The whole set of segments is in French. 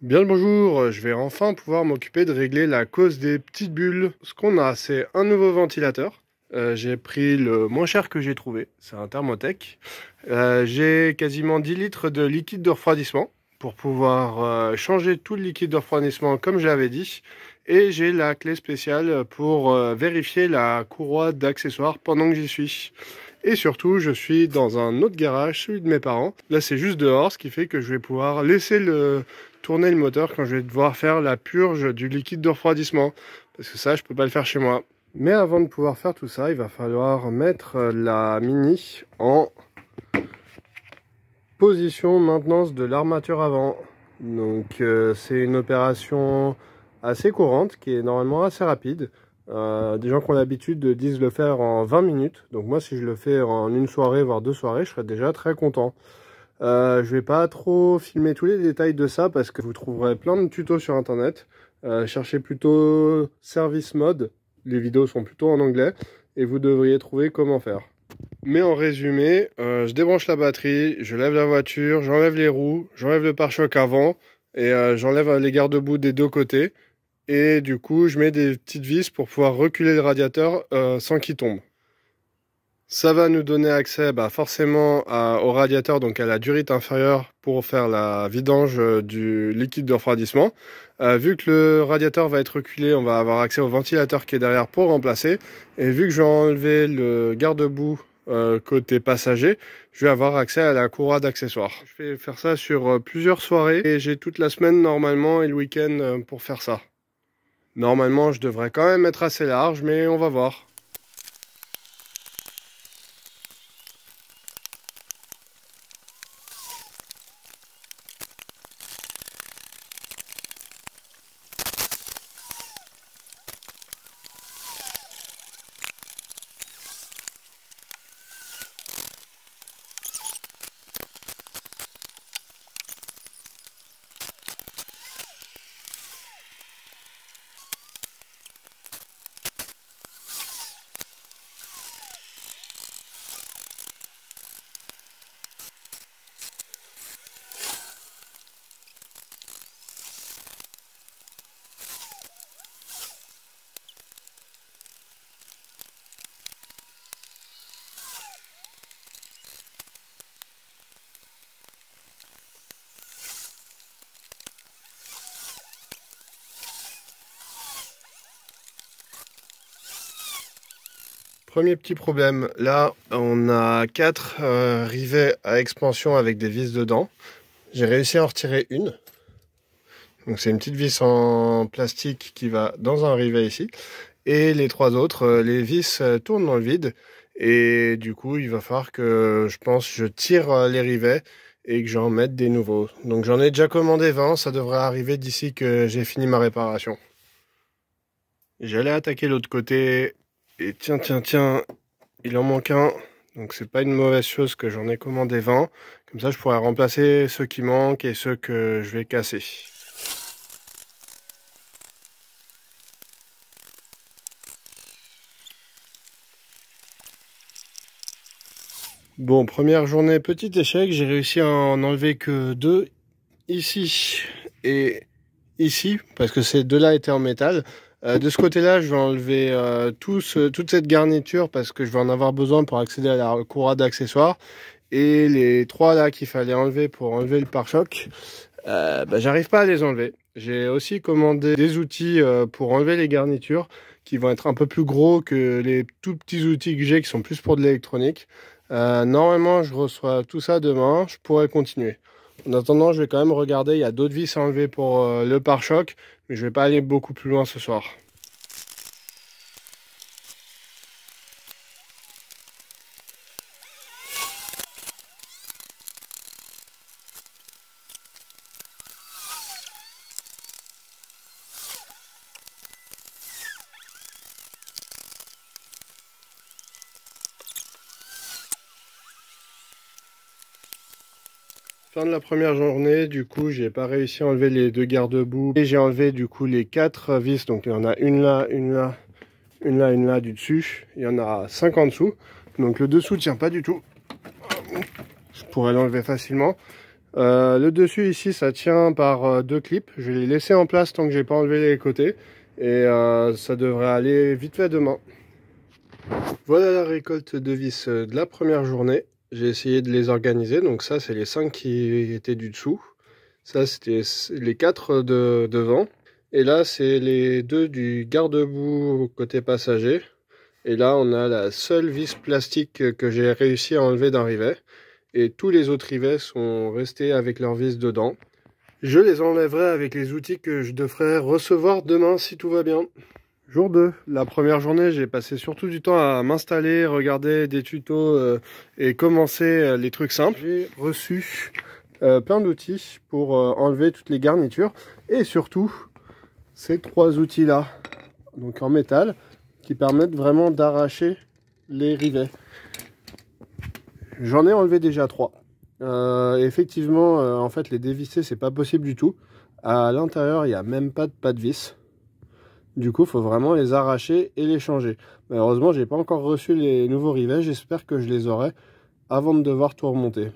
Bien le bonjour, je vais enfin pouvoir m'occuper de régler la cause des petites bulles. Ce qu'on a, c'est un nouveau ventilateur. J'ai pris le moins cher que j'ai trouvé, c'est un Thermotech. J'ai quasiment 10 litres de liquide de refroidissement pour pouvoir changer tout le liquide de refroidissement comme je l'avais dit. Et j'ai la clé spéciale pour vérifier la courroie d'accessoires pendant que j'y suis. Et surtout, je suis dans un autre garage, celui de mes parents. Là, c'est juste dehors, ce qui fait que je vais pouvoir laisser tourner le moteur quand je vais devoir faire la purge du liquide de refroidissement. Parce que ça, je peux pas le faire chez moi. Mais avant de pouvoir faire tout ça, il va falloir mettre la Mini en position maintenance de l'armature avant. Donc, c'est une opération assez courante qui est normalement assez rapide. Des gens qui ont l'habitude disent le faire en 20 minutes. Donc moi, si je le fais en une soirée, voire 2 soirées, je serais déjà très content. Je vais pas trop filmer tous les détails de ça parce que vous trouverez plein de tutos sur internet. Cherchez plutôt service mode. Les vidéos sont plutôt en anglais et vous devriez trouver comment faire. Mais en résumé, je débranche la batterie, je lève la voiture, j'enlève les roues, j'enlève le pare-choc avant et j'enlève les garde-boue des deux côtés. Et du coup, je mets des petites vis pour pouvoir reculer le radiateur sans qu'il tombe. Ça va nous donner accès forcément au radiateur, donc à la durite inférieure pour faire la vidange du liquide de refroidissement. Vu que le radiateur va être reculé, on va avoir accès au ventilateur qui est derrière pour remplacer. Et vu que je vais enlever le garde-boue côté passager, je vais avoir accès à la courroie d'accessoires. Je vais faire ça sur plusieurs soirées et j'ai toute la semaine normalement et le week-end pour faire ça. Normalement, je devrais quand même être assez large, mais on va voir. Premier petit problème, là on a 4 rivets à expansion avec des vis dedans. J'ai réussi à en retirer une. Donc c'est une petite vis en plastique qui va dans un rivet ici. Et les 3 autres, les vis tournent dans le vide. Et du coup il va falloir que je tire les rivets et que j'en mette des nouveaux. Donc j'en ai déjà commandé 20, ça devrait arriver d'ici que j'ai fini ma réparation. J'allais attaquer l'autre côté. Et tiens, il en manque un. Donc c'est pas une mauvaise chose que j'en ai commandé 20. Comme ça je pourrais remplacer ceux qui manquent et ceux que je vais casser. Bon, première journée, petit échec. J'ai réussi à en enlever que 2 ici et ici. Parce que ces deux-là étaient en métal. De ce côté-là, je vais enlever toute cette garniture parce que je vais en avoir besoin pour accéder à la courroie d'accessoires. Et les 3 là qu'il fallait enlever pour enlever le pare-choc, j'arrive pas à les enlever. J'ai aussi commandé des outils pour enlever les garnitures qui vont être un peu plus gros que les tout petits outils que j'ai qui sont plus pour de l'électronique. Normalement, je reçois tout ça demain, je pourrais continuer. En attendant, je vais quand même regarder, il y a d'autres vis à enlever pour le pare-choc, mais je vais pas aller beaucoup plus loin ce soir. Fin de la première journée, du coup j'ai pas réussi à enlever les 2 garde-boue et j'ai enlevé du coup les 4 vis, donc il y en a une là, une là, une là du dessus, il y en a 5 en dessous, donc le dessous tient pas du tout, je pourrais l'enlever facilement. Le dessus ici, ça tient par deux clips. Je vais les laisser en place tant que j'ai pas enlevé les côtés. Et ça devrait aller vite fait demain. Voilà la récolte de vis de la première journée. J'ai essayé de les organiser. Donc ça, c'est les 5 qui étaient du dessous. Ça, c'était les 4 de devant. Et là, c'est les 2 du garde-boue côté passager. Et là, on a la seule vis plastique que j'ai réussi à enlever d'un rivet. Et tous les autres rivets sont restés avec leur vis dedans. Je les enlèverai avec les outils que je devrais recevoir demain si tout va bien. Jour 2, la première journée, j'ai passé surtout du temps à m'installer, regarder des tutos et commencer les trucs simples. J'ai reçu plein d'outils pour enlever toutes les garnitures et surtout ces 3 outils là, donc en métal, qui permettent vraiment d'arracher les rivets. J'en ai enlevé déjà 3. Effectivement, en fait, les dévisser, c'est pas possible du tout. À l'intérieur, il n'y a même pas de vis. Du coup, il faut vraiment les arracher et les changer. Malheureusement, j'ai pas encore reçu les nouveaux rivets. J'espère que je les aurai avant de devoir tout remonter.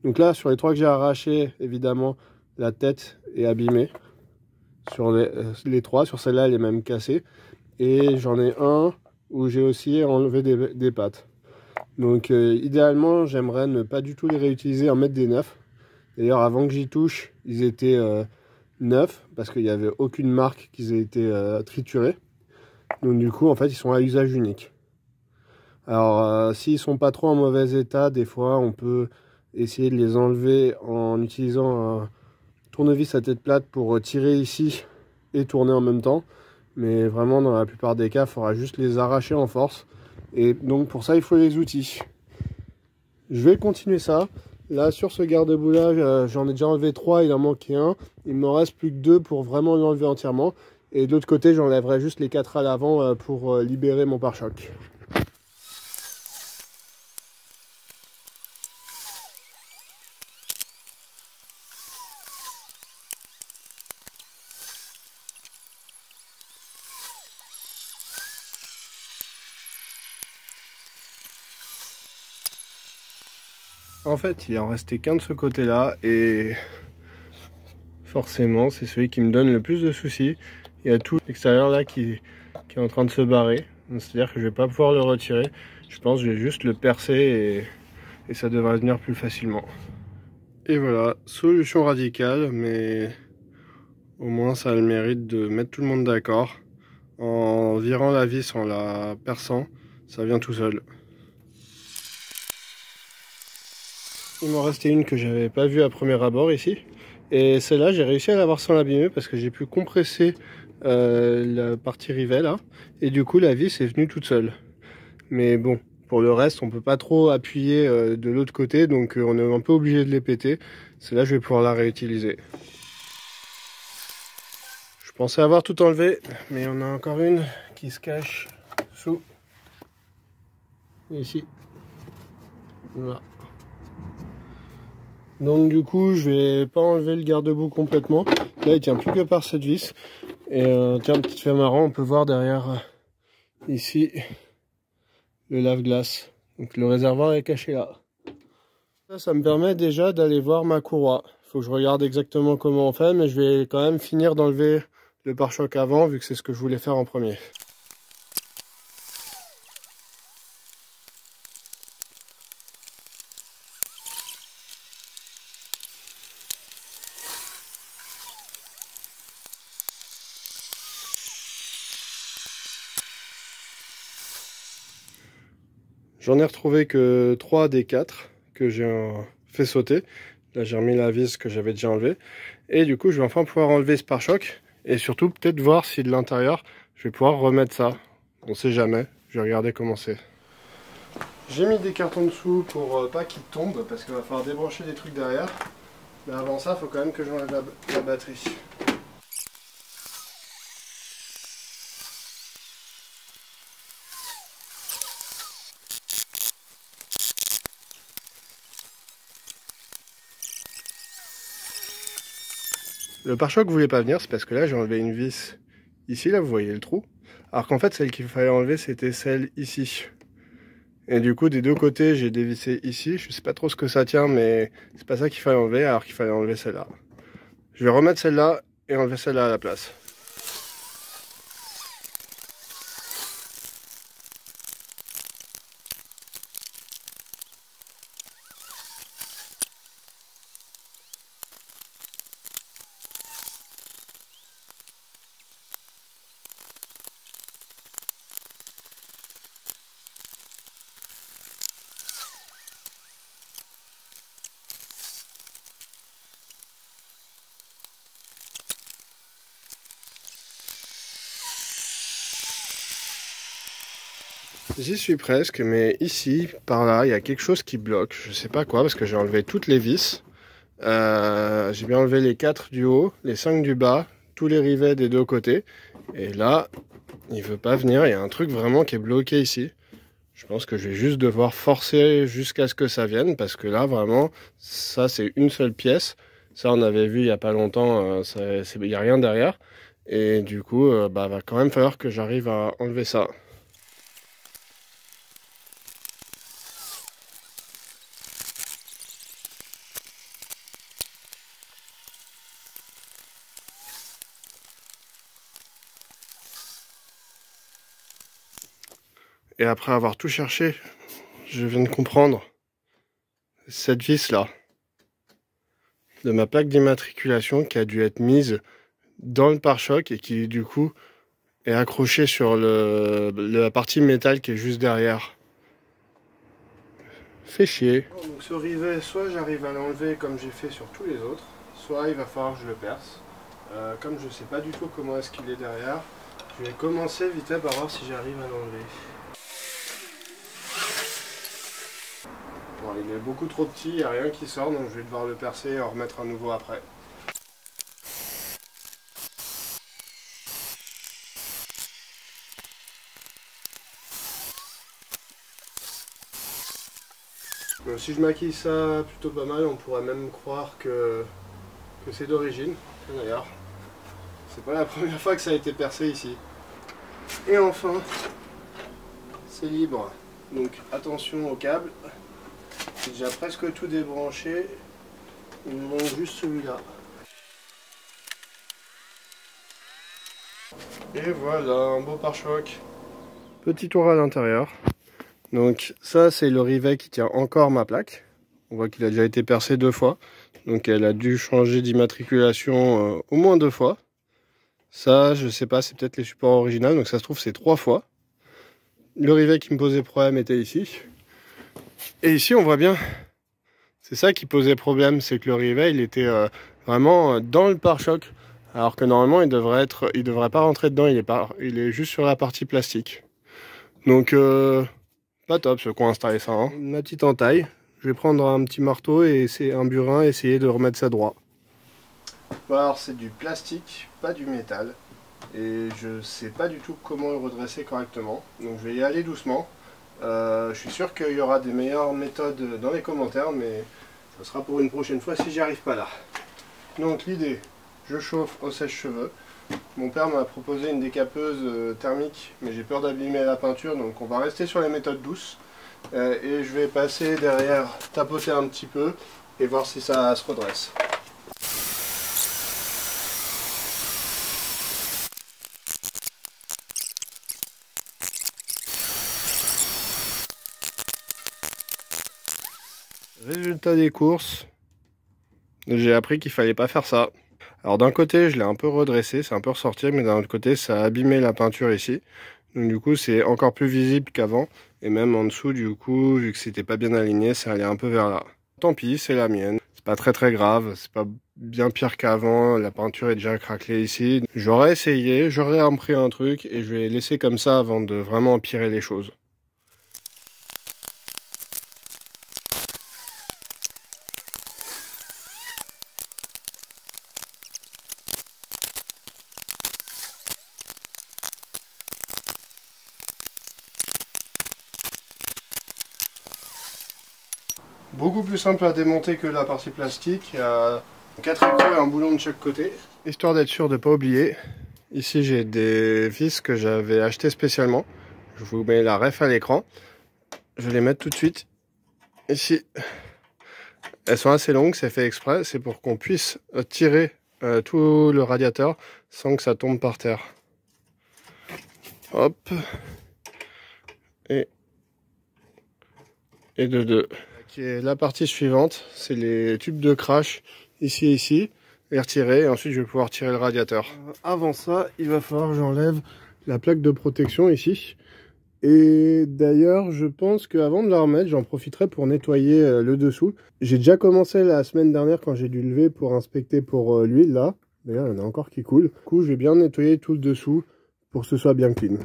Donc là, sur les 3 que j'ai arrachés, évidemment, la tête est abîmée. Sur les 3, sur celle-là, elle est même cassée. Et j'en ai un où j'ai aussi enlevé des pattes. Donc idéalement, j'aimerais ne pas du tout les réutiliser, en mettre des neufs. D'ailleurs, avant que j'y touche, ils étaient neufs parce qu'il n'y avait aucune marque qu'ils aient été triturés. Donc du coup, en fait, ils sont à usage unique. Alors, s'ils sont pas trop en mauvais état, des fois, on peut essayer de les enlever en utilisant un tournevis à tête plate pour tirer ici et tourner en même temps. Mais vraiment, dans la plupart des cas, il faudra juste les arracher en force. Et donc, pour ça, il faut les outils. Je vais continuer ça. Là, sur ce garde-boue là, j'en ai déjà enlevé 3, il en manquait un. Il me reste plus que 2 pour vraiment l'enlever entièrement. Et de l'autre côté, j'enlèverai juste les 4 à l'avant pour libérer mon pare-choc. En fait, il en restait qu'un de ce côté-là et forcément, c'est celui qui me donne le plus de soucis. Il y a tout l'extérieur là qui est en train de se barrer. C'est-à-dire que je vais pas pouvoir le retirer. Je pense que je vais juste le percer et ça devrait venir plus facilement. Et voilà, solution radicale, mais au moins ça a le mérite de mettre tout le monde d'accord. En virant la vis, en la perçant, ça vient tout seul. Il m'en restait une que j'avais pas vue à premier abord ici. Et celle-là, j'ai réussi à l'avoir sans l'abîmer parce que j'ai pu compresser la partie rivet là. Et du coup, la vis est venue toute seule. Mais bon, pour le reste, on peut pas trop appuyer de l'autre côté. Donc on est un peu obligé de les péter. Celle-là, je vais pouvoir la réutiliser. Je pensais avoir tout enlevé, mais on a encore une qui se cache sous. Ici. Voilà. Donc du coup, je vais pas enlever le garde-boue complètement. Là, il tient plus que par cette vis. Et tiens, petit fait marrant, on peut voir derrière ici le lave-glace. Donc le réservoir est caché là. Ça me permet déjà d'aller voir ma courroie. Il faut que je regarde exactement comment on fait, mais je vais quand même finir d'enlever le pare-choc avant, vu que c'est ce que je voulais faire en premier. J'en ai retrouvé que 3 des 4 que j'ai fait sauter. Là, j'ai remis la vis que j'avais déjà enlevée. Et du coup, je vais enfin pouvoir enlever ce pare-choc. Et surtout, peut-être voir si de l'intérieur, je vais pouvoir remettre ça. On sait jamais. Je vais regarder comment c'est. J'ai mis des cartons dessous pour pas qu'ils tombent, parce qu'il va falloir débrancher des trucs derrière. Mais avant ça, il faut quand même que j'enlève la batterie. Le pare-choc voulait pas venir, c'est parce que là j'ai enlevé une vis ici, là vous voyez le trou. Alors qu'en fait celle qu'il fallait enlever c'était celle ici. Et du coup, des deux côtés, j'ai dévissé ici. Je sais pas trop ce que ça tient, mais c'est pas ça qu'il fallait enlever, alors qu'il fallait enlever celle-là. Je vais remettre celle-là et enlever celle-là à la place. J'y suis presque, mais ici, par là, il y a quelque chose qui bloque. Je sais pas quoi, parce que j'ai enlevé toutes les vis. J'ai bien enlevé les 4 du haut, les 5 du bas, tous les rivets des deux côtés. Et là, il veut pas venir. Il y a un truc vraiment qui est bloqué ici. Je pense que je vais juste devoir forcer jusqu'à ce que ça vienne, parce que là, vraiment, ça, c'est une seule pièce. Ça, on avait vu il y a pas longtemps, il n'y a rien derrière. Et du coup, va quand même falloir que j'arrive à enlever ça. Et après avoir tout cherché, je viens de comprendre cette vis-là de ma plaque d'immatriculation qui a dû être mise dans le pare-choc et qui du coup est accrochée sur la partie métal qui est juste derrière. Fait chier. Donc ce rivet, soit j'arrive à l'enlever comme j'ai fait sur tous les autres, soit il va falloir que je le perce. Comme je sais pas du tout comment est-ce qu'il est derrière, je vais commencer vite fait par voir si j'arrive à l'enlever. Bon, il est beaucoup trop petit, il n'y a rien qui sort, donc je vais devoir le percer et en remettre un nouveau après. Donc, si je maquille ça plutôt pas mal, on pourrait même croire que c'est d'origine. D'ailleurs, c'est pas la première fois que ça a été percé ici. Et enfin, c'est libre. Donc attention au câble. J'ai déjà presque tout débranché. Il me manque juste celui-là. Et voilà, un beau pare-choc. Petit tour à l'intérieur. Donc ça, c'est le rivet qui tient encore ma plaque. On voit qu'il a déjà été percé 2 fois. Donc elle a dû changer d'immatriculation au moins 2 fois. Ça, je sais pas, c'est peut-être les supports originaux. Donc ça se trouve, c'est 3 fois. Le rivet qui me posait problème était ici. Et ici, on voit bien, c'est ça qui posait problème, c'est que le rivet, il était vraiment dans le pare-choc. Alors que normalement, il devrait pas rentrer dedans, il est juste sur la partie plastique. Donc, pas top ce qu'on a installé ça. Hein. Ma petite entaille, je vais prendre un petit marteau et un burin, essayer de remettre ça droit. Bon, alors c'est du plastique, pas du métal. Et je sais pas du tout comment le redresser correctement. Donc je vais y aller doucement. Je suis sûr qu'il y aura des meilleures méthodes dans les commentaires, mais ça sera pour une prochaine fois si j'y arrive pas là. Donc l'idée, je chauffe au sèche-cheveux. Mon père m'a proposé une décapeuse thermique, mais j'ai peur d'abîmer la peinture, donc on va rester sur les méthodes douces. Et je vais passer derrière, tapoter un petit peu et voir si ça se redresse. Résultat des courses, j'ai appris qu'il fallait pas faire ça. Alors d'un côté je l'ai un peu redressé, c'est un peu ressorti, mais d'un autre côté ça a abîmé la peinture ici. Donc du coup c'est encore plus visible qu'avant. Et même en dessous du coup, vu que c'était pas bien aligné, ça allait un peu vers là. Tant pis, c'est la mienne. C'est pas très grave, c'est pas bien pire qu'avant. La peinture est déjà craquelée ici. J'aurais essayé, j'aurais imprimé un truc et je vais laisser comme ça avant de vraiment empirer les choses. Beaucoup plus simple à démonter que la partie plastique. Il y a 4 écrans et un boulon de chaque côté. Histoire d'être sûr de ne pas oublier, ici j'ai des vis que j'avais achetées spécialement. Je vous mets la ref à l'écran. je vais les mettre tout de suite ici. Elles sont assez longues, c'est fait exprès, c'est pour qu'on puisse tirer tout le radiateur sans que ça tombe par terre. Hop. Et de deux. Qui est la partie suivante, c'est les tubes de crash ici et ici. Les retirer et ensuite je vais pouvoir tirer le radiateur. Avant ça, il va falloir que j'enlève la plaque de protection ici. Et d'ailleurs, je pense qu'avant de la remettre, j'en profiterai pour nettoyer le dessous. J'ai déjà commencé la semaine dernière quand j'ai dû lever pour inspecter pour l'huile là. D'ailleurs, il y en a encore qui coulent. Du coup, je vais bien nettoyer tout le dessous pour que ce soit bien clean.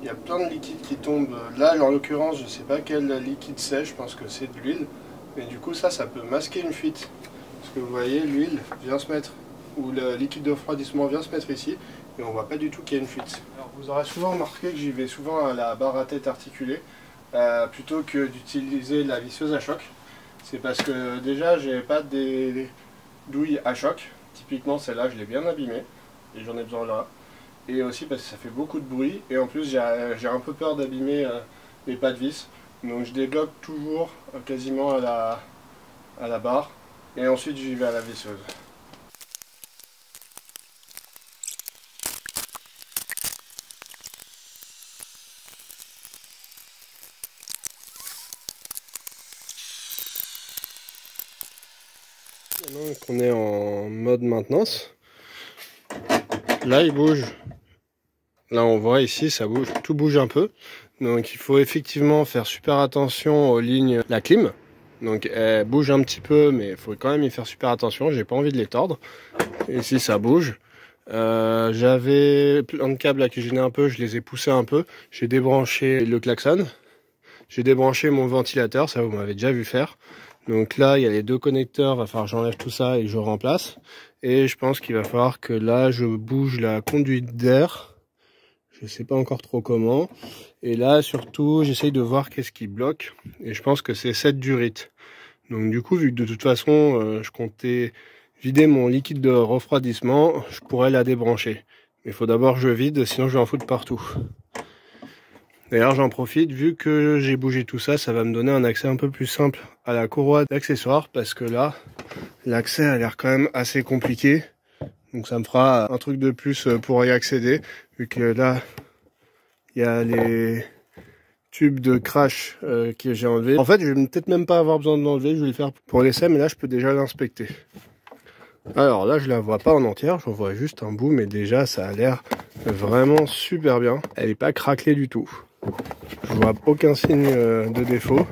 Il y a plein de liquides qui tombent. Là, en l'occurrence, je ne sais pas quel liquide c'est, je pense que c'est de l'huile. Mais du coup, ça peut masquer une fuite. Parce que vous voyez, l'huile vient se mettre, ou le liquide de refroidissement vient se mettre ici, et on voit pas du tout qu'il y a une fuite. Alors, vous aurez souvent remarqué que j'y vais souvent à la barre à tête articulée, plutôt que d'utiliser la visseuse à choc. C'est parce que déjà, j'ai pas des douilles à choc. Typiquement, celle-là, je l'ai bien abîmée, et j'en ai besoin là. Et aussi parce que ça fait beaucoup de bruit, et en plus, j'ai un peu peur d'abîmer les pas de vis. Donc, je débloque toujours quasiment à la barre. Et ensuite j'y vais à la visseuse. Maintenant qu'on est en mode maintenance, là il bouge. Là on voit ici ça bouge, tout bouge un peu. Donc il faut effectivement faire super attention aux lignes, la clim. Donc elle bouge un petit peu, mais il faut quand même y faire super attention, j'ai pas envie de les tordre. Ici ça bouge. J'avais plein de câbles là qui gênaient un peu, je les ai poussés un peu. J'ai débranché le klaxon. J'ai débranché mon ventilateur, ça vous m'avez déjà vu faire. Donc là il y a les deux connecteurs, il va falloir que j'enlève tout ça et je remplace. Et je pense qu'il va falloir que là je bouge la conduite d'air. Je sais pas encore trop comment. Et là surtout j'essaye de voir qu'est-ce qui bloque. Et je pense que c'est cette durite. Donc du coup vu que de toute façon je comptais vider mon liquide de refroidissement, je pourrais la débrancher. Mais il faut d'abord que je vide, sinon je vais en foutre partout. D'ailleurs j'en profite, vu que j'ai bougé tout ça, ça va me donner un accès un peu plus simple à la courroie d'accessoires. Parce que là, l'accès a l'air quand même assez compliqué. Donc ça me fera un truc de plus pour y accéder. Vu que là, il y a les tubes de crash que j'ai enlevés. En fait, je vais peut-être même pas avoir besoin de l'enlever, je vais le faire pour l'essai, mais là je peux déjà l'inspecter. Alors là, je la vois pas en entière, j'en vois juste un bout, mais déjà ça a l'air vraiment super bien. Elle est pas craquelée du tout. Je vois aucun signe de défaut.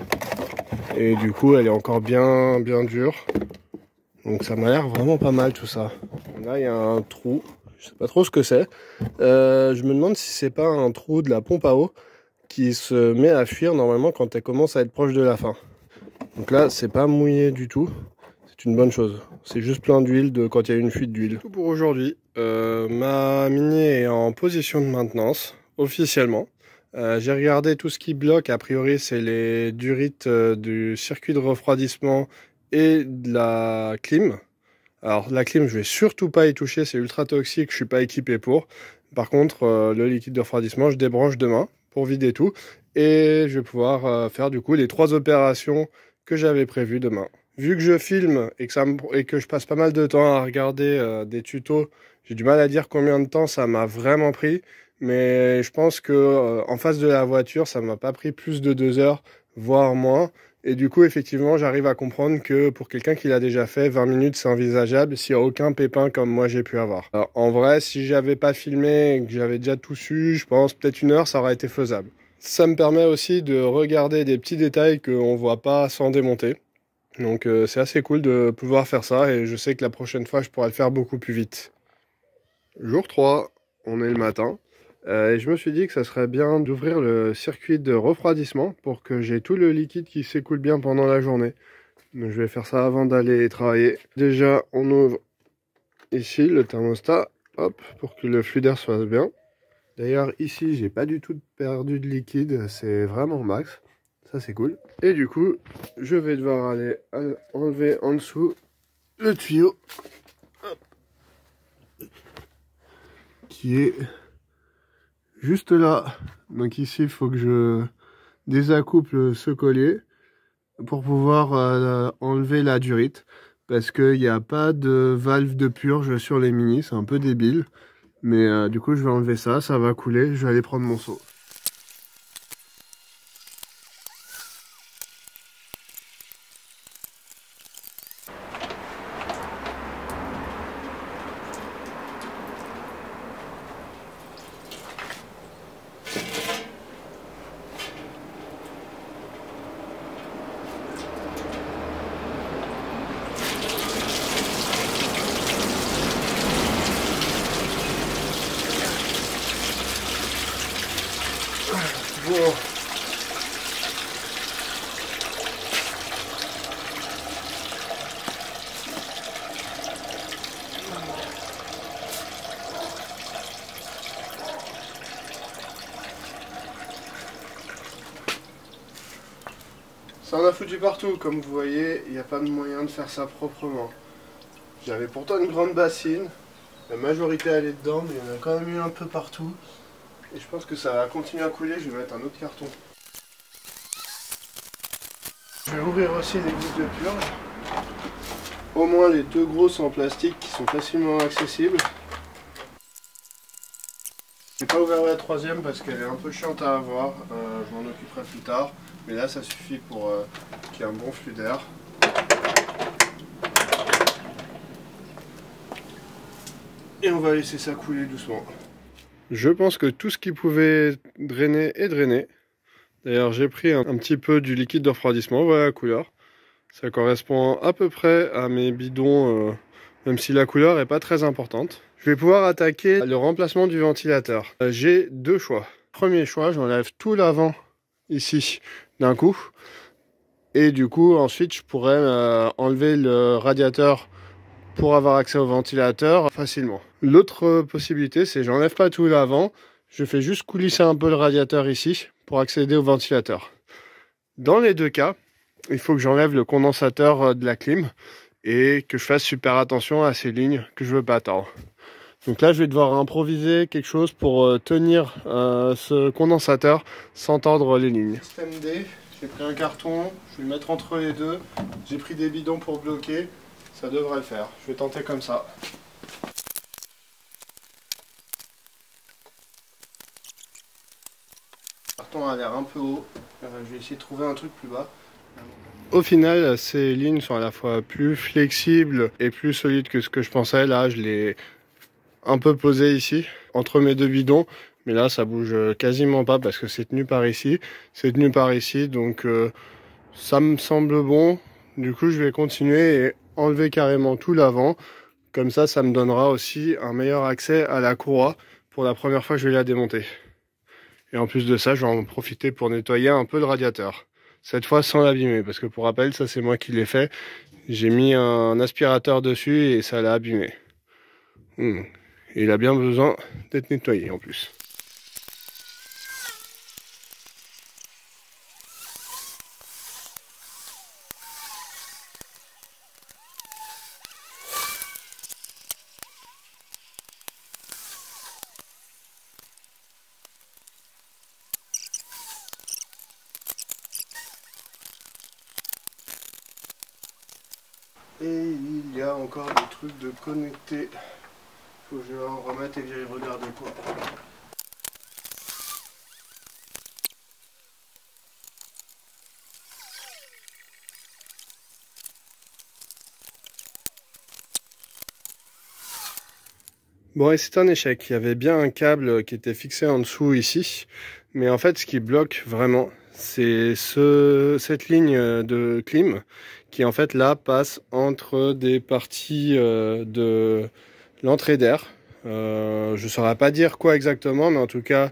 Et du coup, elle est encore bien dure. Donc ça m'a l'air vraiment pas mal tout ça. Là, il y a un trou. Je sais pas trop ce que c'est. Je me demande si c'est pas un trou de la pompe à eau qui se met à fuir normalement quand elle commence à être proche de la fin. Donc là, c'est pas mouillé du tout. C'est une bonne chose. C'est juste plein d'huile quand il y a une fuite d'huile. Tout pour aujourd'hui. Ma Mini est en position de maintenance, officiellement. J'ai regardé tout ce qui bloque. A priori, c'est les durites du circuit de refroidissement et de la clim. Alors la clim, je vais surtout pas y toucher, c'est ultra toxique, je suis pas équipé pour. Par contre, le liquide de refroidissement, je débranche demain pour vider tout. Et je vais pouvoir faire du coup les 3 opérations que j'avais prévues demain. Vu que je filme et que je passe pas mal de temps à regarder des tutos, j'ai du mal à dire combien de temps ça m'a vraiment pris. Mais je pense que en face de la voiture, ça m'a pas pris plus de 2 heures, voire moins. Et du coup, effectivement, j'arrive à comprendre que pour quelqu'un qui l'a déjà fait, 20 minutes, c'est envisageable s'il n'y a aucun pépin comme moi j'ai pu avoir. Alors, en vrai, si j'avais pas filmé et que j'avais déjà tout su, je pense peut-être 1 heure, ça aurait été faisable. Ça me permet aussi de regarder des petits détails qu'on voit pas sans démonter. Donc c'est assez cool de pouvoir faire ça et je sais que la prochaine fois, je pourrai le faire beaucoup plus vite. Jour 3, on est le matin. Et je me suis dit que ça serait bien d'ouvrir le circuit de refroidissement pour que j'ai tout le liquide qui s'écoule bien pendant la journée. Donc je vais faire ça avant d'aller travailler. Déjà, on ouvre ici le thermostat, hop, pour que le flux d'air soit bien. D'ailleurs, ici, j'ai pas du tout perdu de liquide, c'est vraiment max. Ça, c'est cool. Et du coup, je vais devoir aller enlever en dessous le tuyau. Hop. qui est juste là. Donc ici, il faut que je désaccouple ce collier pour pouvoir enlever la durite. Parce qu'il n'y a pas de valve de purge sur les Mini, c'est un peu débile. Mais du coup, je vais enlever ça, ça va couler, je vais aller prendre mon seau. Bon. Ça en a foutu partout, comme vous voyez, il n'y a pas de moyen de faire ça proprement. J'avais pourtant une grande bassine, la majorité allait dedans, mais il y en a quand même eu un peu partout. Et je pense que ça va continuer à couler, je vais mettre un autre carton. Je vais ouvrir aussi les gouttes de purge. Au moins les deux grosses en plastique qui sont facilement accessibles. Je n'ai pas ouvert la troisième parce qu'elle est un peu chiante à avoir, je m'en occuperai plus tard. Mais là ça suffit pour qu'il y ait un bon flux d'air. Et on va laisser ça couler doucement. Je pense que tout ce qui pouvait drainer est drainé. D'ailleurs j'ai pris un petit peu du liquide de refroidissement, voilà la couleur. Ça correspond à peu près à mes bidons, même si la couleur n'est pas très importante. Je vais pouvoir attaquer le remplacement du ventilateur. J'ai deux choix. Premier choix, j'enlève tout l'avant ici d'un coup. Et du coup ensuite je pourrais enlever le radiateur pour avoir accès au ventilateur facilement. L'autre possibilité, c'est j'enlève pas tout l'avant, je fais juste coulisser un peu le radiateur ici pour accéder au ventilateur. Dans les deux cas, il faut que j'enlève le condensateur de la clim et que je fasse super attention à ces lignes que je veux pas tordre. Donc là, je vais devoir improviser quelque chose pour tenir ce condensateur sans tordre les lignes. Système D, j'ai pris un carton, je vais le mettre entre les deux, j'ai pris des bidons pour bloquer. Ça devrait le faire. Je vais tenter comme ça. Le carton a l'air un peu haut. Je vais essayer de trouver un truc plus bas. Au final, ces lignes sont à la fois plus flexibles et plus solides que ce que je pensais. Là, je l'ai un peu posé ici, entre mes deux bidons. Mais là, ça bouge quasiment pas parce que c'est tenu par ici. C'est tenu par ici, donc ça me semble bon. Du coup, je vais continuer et enlever carrément tout l'avant. Comme ça, ça me donnera aussi un meilleur accès à la courroie pour la première fois que je vais la démonter. Et en plus de ça, je vais en profiter pour nettoyer un peu le radiateur. Cette fois sans l'abîmer, parce que pour rappel, ça c'est moi qui l'ai fait. J'ai mis un aspirateur dessus et ça l'a abîmé. Et il a bien besoin d'être nettoyé en plus. Et il y a encore des trucs de connecter. Faut que je en remette et que j'aille regarder quoi. Bon, et c'est un échec. Il y avait bien un câble qui était fixé en dessous ici. Mais en fait, ce qui bloque vraiment, c'est cette ligne de clim qui en fait là passe entre des parties de l'entrée d'air. Je ne saurais pas dire quoi exactement, mais en tout cas,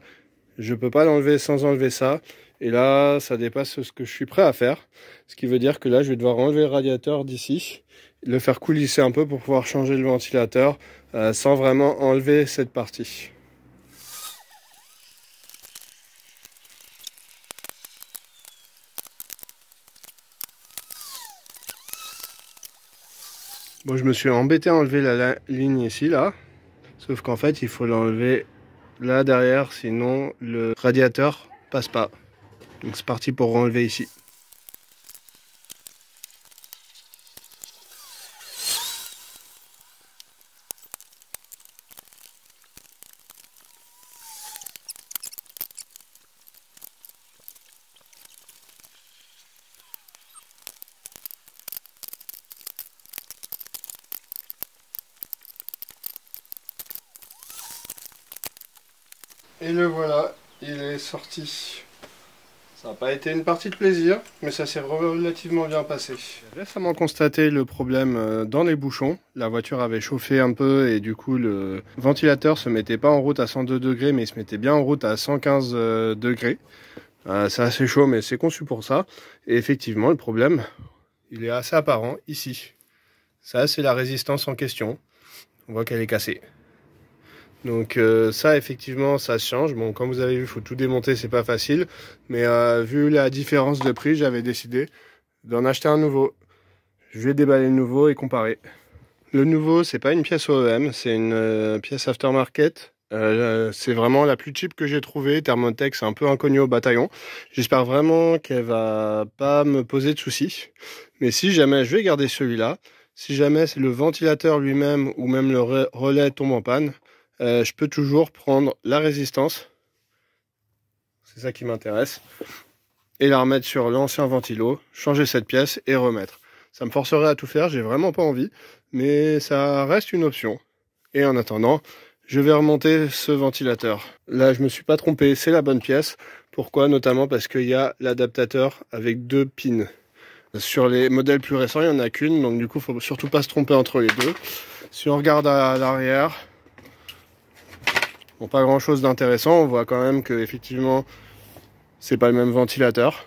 je peux pas l'enlever sans enlever ça. Et là, ça dépasse ce que je suis prêt à faire. Ce qui veut dire que là, je vais devoir enlever le radiateur d'ici, le faire coulisser un peu pour pouvoir changer le ventilateur sans vraiment enlever cette partie. Bon, je me suis embêté à enlever la ligne ici, là. Sauf qu'en fait, il faut l'enlever là derrière, sinon le radiateur passe pas. Donc c'est parti pour enlever ici. Et le voilà, il est sorti. Ça n'a pas été une partie de plaisir, mais ça s'est relativement bien passé. J'ai récemment constaté le problème dans les bouchons. La voiture avait chauffé un peu et du coup le ventilateur se mettait pas en route à 102 degrés, mais il se mettait bien en route à 115 degrés. C'est assez chaud, mais c'est conçu pour ça. Et effectivement, le problème, il est assez apparent ici. Ça, c'est la résistance en question. On voit qu'elle est cassée. Donc ça effectivement ça se change. Bon, comme vous avez vu, il faut tout démonter, c'est pas facile. Mais vu la différence de prix, j'avais décidé d'en acheter un nouveau. Je vais déballer le nouveau et comparer. Le nouveau, c'est pas une pièce OEM, c'est une pièce aftermarket. C'est vraiment la plus cheap que j'ai trouvée. Thermotech, c'est un peu inconnu au bataillon. J'espère vraiment qu'elle va pas me poser de soucis. Mais si jamais, je vais garder celui-là. Si jamais c'est le ventilateur lui-même ou même le relais tombe en panne, je peux toujours prendre la résistance, c'est ça qui m'intéresse, et la remettre sur l'ancien ventilo, changer cette pièce et remettre. Ça me forcerait à tout faire, j'ai vraiment pas envie, mais ça reste une option. Et en attendant, je vais remonter ce ventilateur. Là, je me suis pas trompé, c'est la bonne pièce. Pourquoi? Notamment parce qu'il y a l'adaptateur avec 2 pins. Sur les modèles plus récents, il n'y en a qu'une, donc du coup, faut surtout pas se tromper entre les deux. Si on regarde à l'arrière, bon, pas grand chose d'intéressant, on voit quand même que effectivement c'est pas le même ventilateur,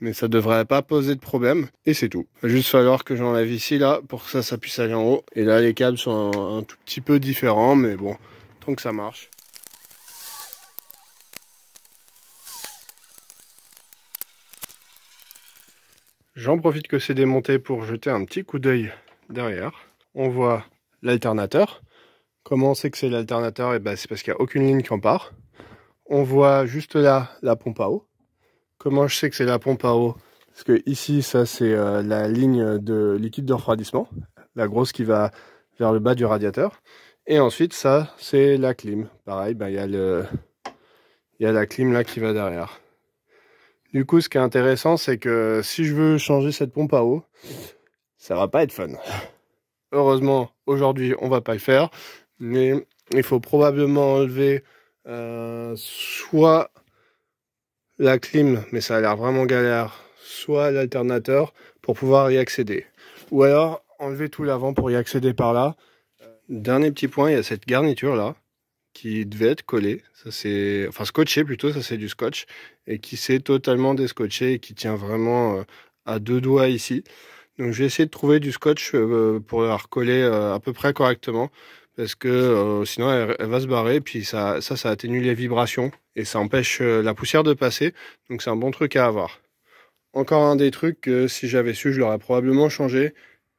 mais ça devrait pas poser de problème, et c'est tout. Il va juste falloir que j'enlève ici là pour que ça puisse aller en haut, et là les câbles sont un tout petit peu différents, mais bon, tant que ça marche. J'en profite que c'est démonté pour jeter un petit coup d'œil derrière. On voit l'alternateur. Comment on sait que c'est l'alternateur? Et ben c'est parce qu'il n'y a aucune ligne qui en part. On voit juste là la pompe à eau. Comment je sais que c'est la pompe à eau? Parce que ici, ça c'est la ligne de liquide de refroidissement, la grosse qui va vers le bas du radiateur. Et ensuite, ça c'est la clim. Pareil, ben, il y a la clim là qui va derrière. Du coup, ce qui est intéressant, c'est que si je veux changer cette pompe à eau, ça va pas être fun. Heureusement, aujourd'hui, on va pas le faire, mais il faut probablement enlever soit la clim, mais ça a l'air vraiment galère, soit l'alternateur pour pouvoir y accéder. Ou alors enlever tout l'avant pour y accéder par là. Dernier petit point, il y a cette garniture là qui devait être collée, ça c'est, enfin scotché plutôt, ça c'est du scotch, et qui s'est totalement déscotché et qui tient vraiment à 2 doigts ici. Donc je vais essayer de trouver du scotch pour la recoller à peu près correctement, parce que sinon elle va se barrer, puis ça atténue les vibrations et ça empêche la poussière de passer, donc c'est un bon truc à avoir. Encore un des trucs que si j'avais su, je l'aurais probablement changé,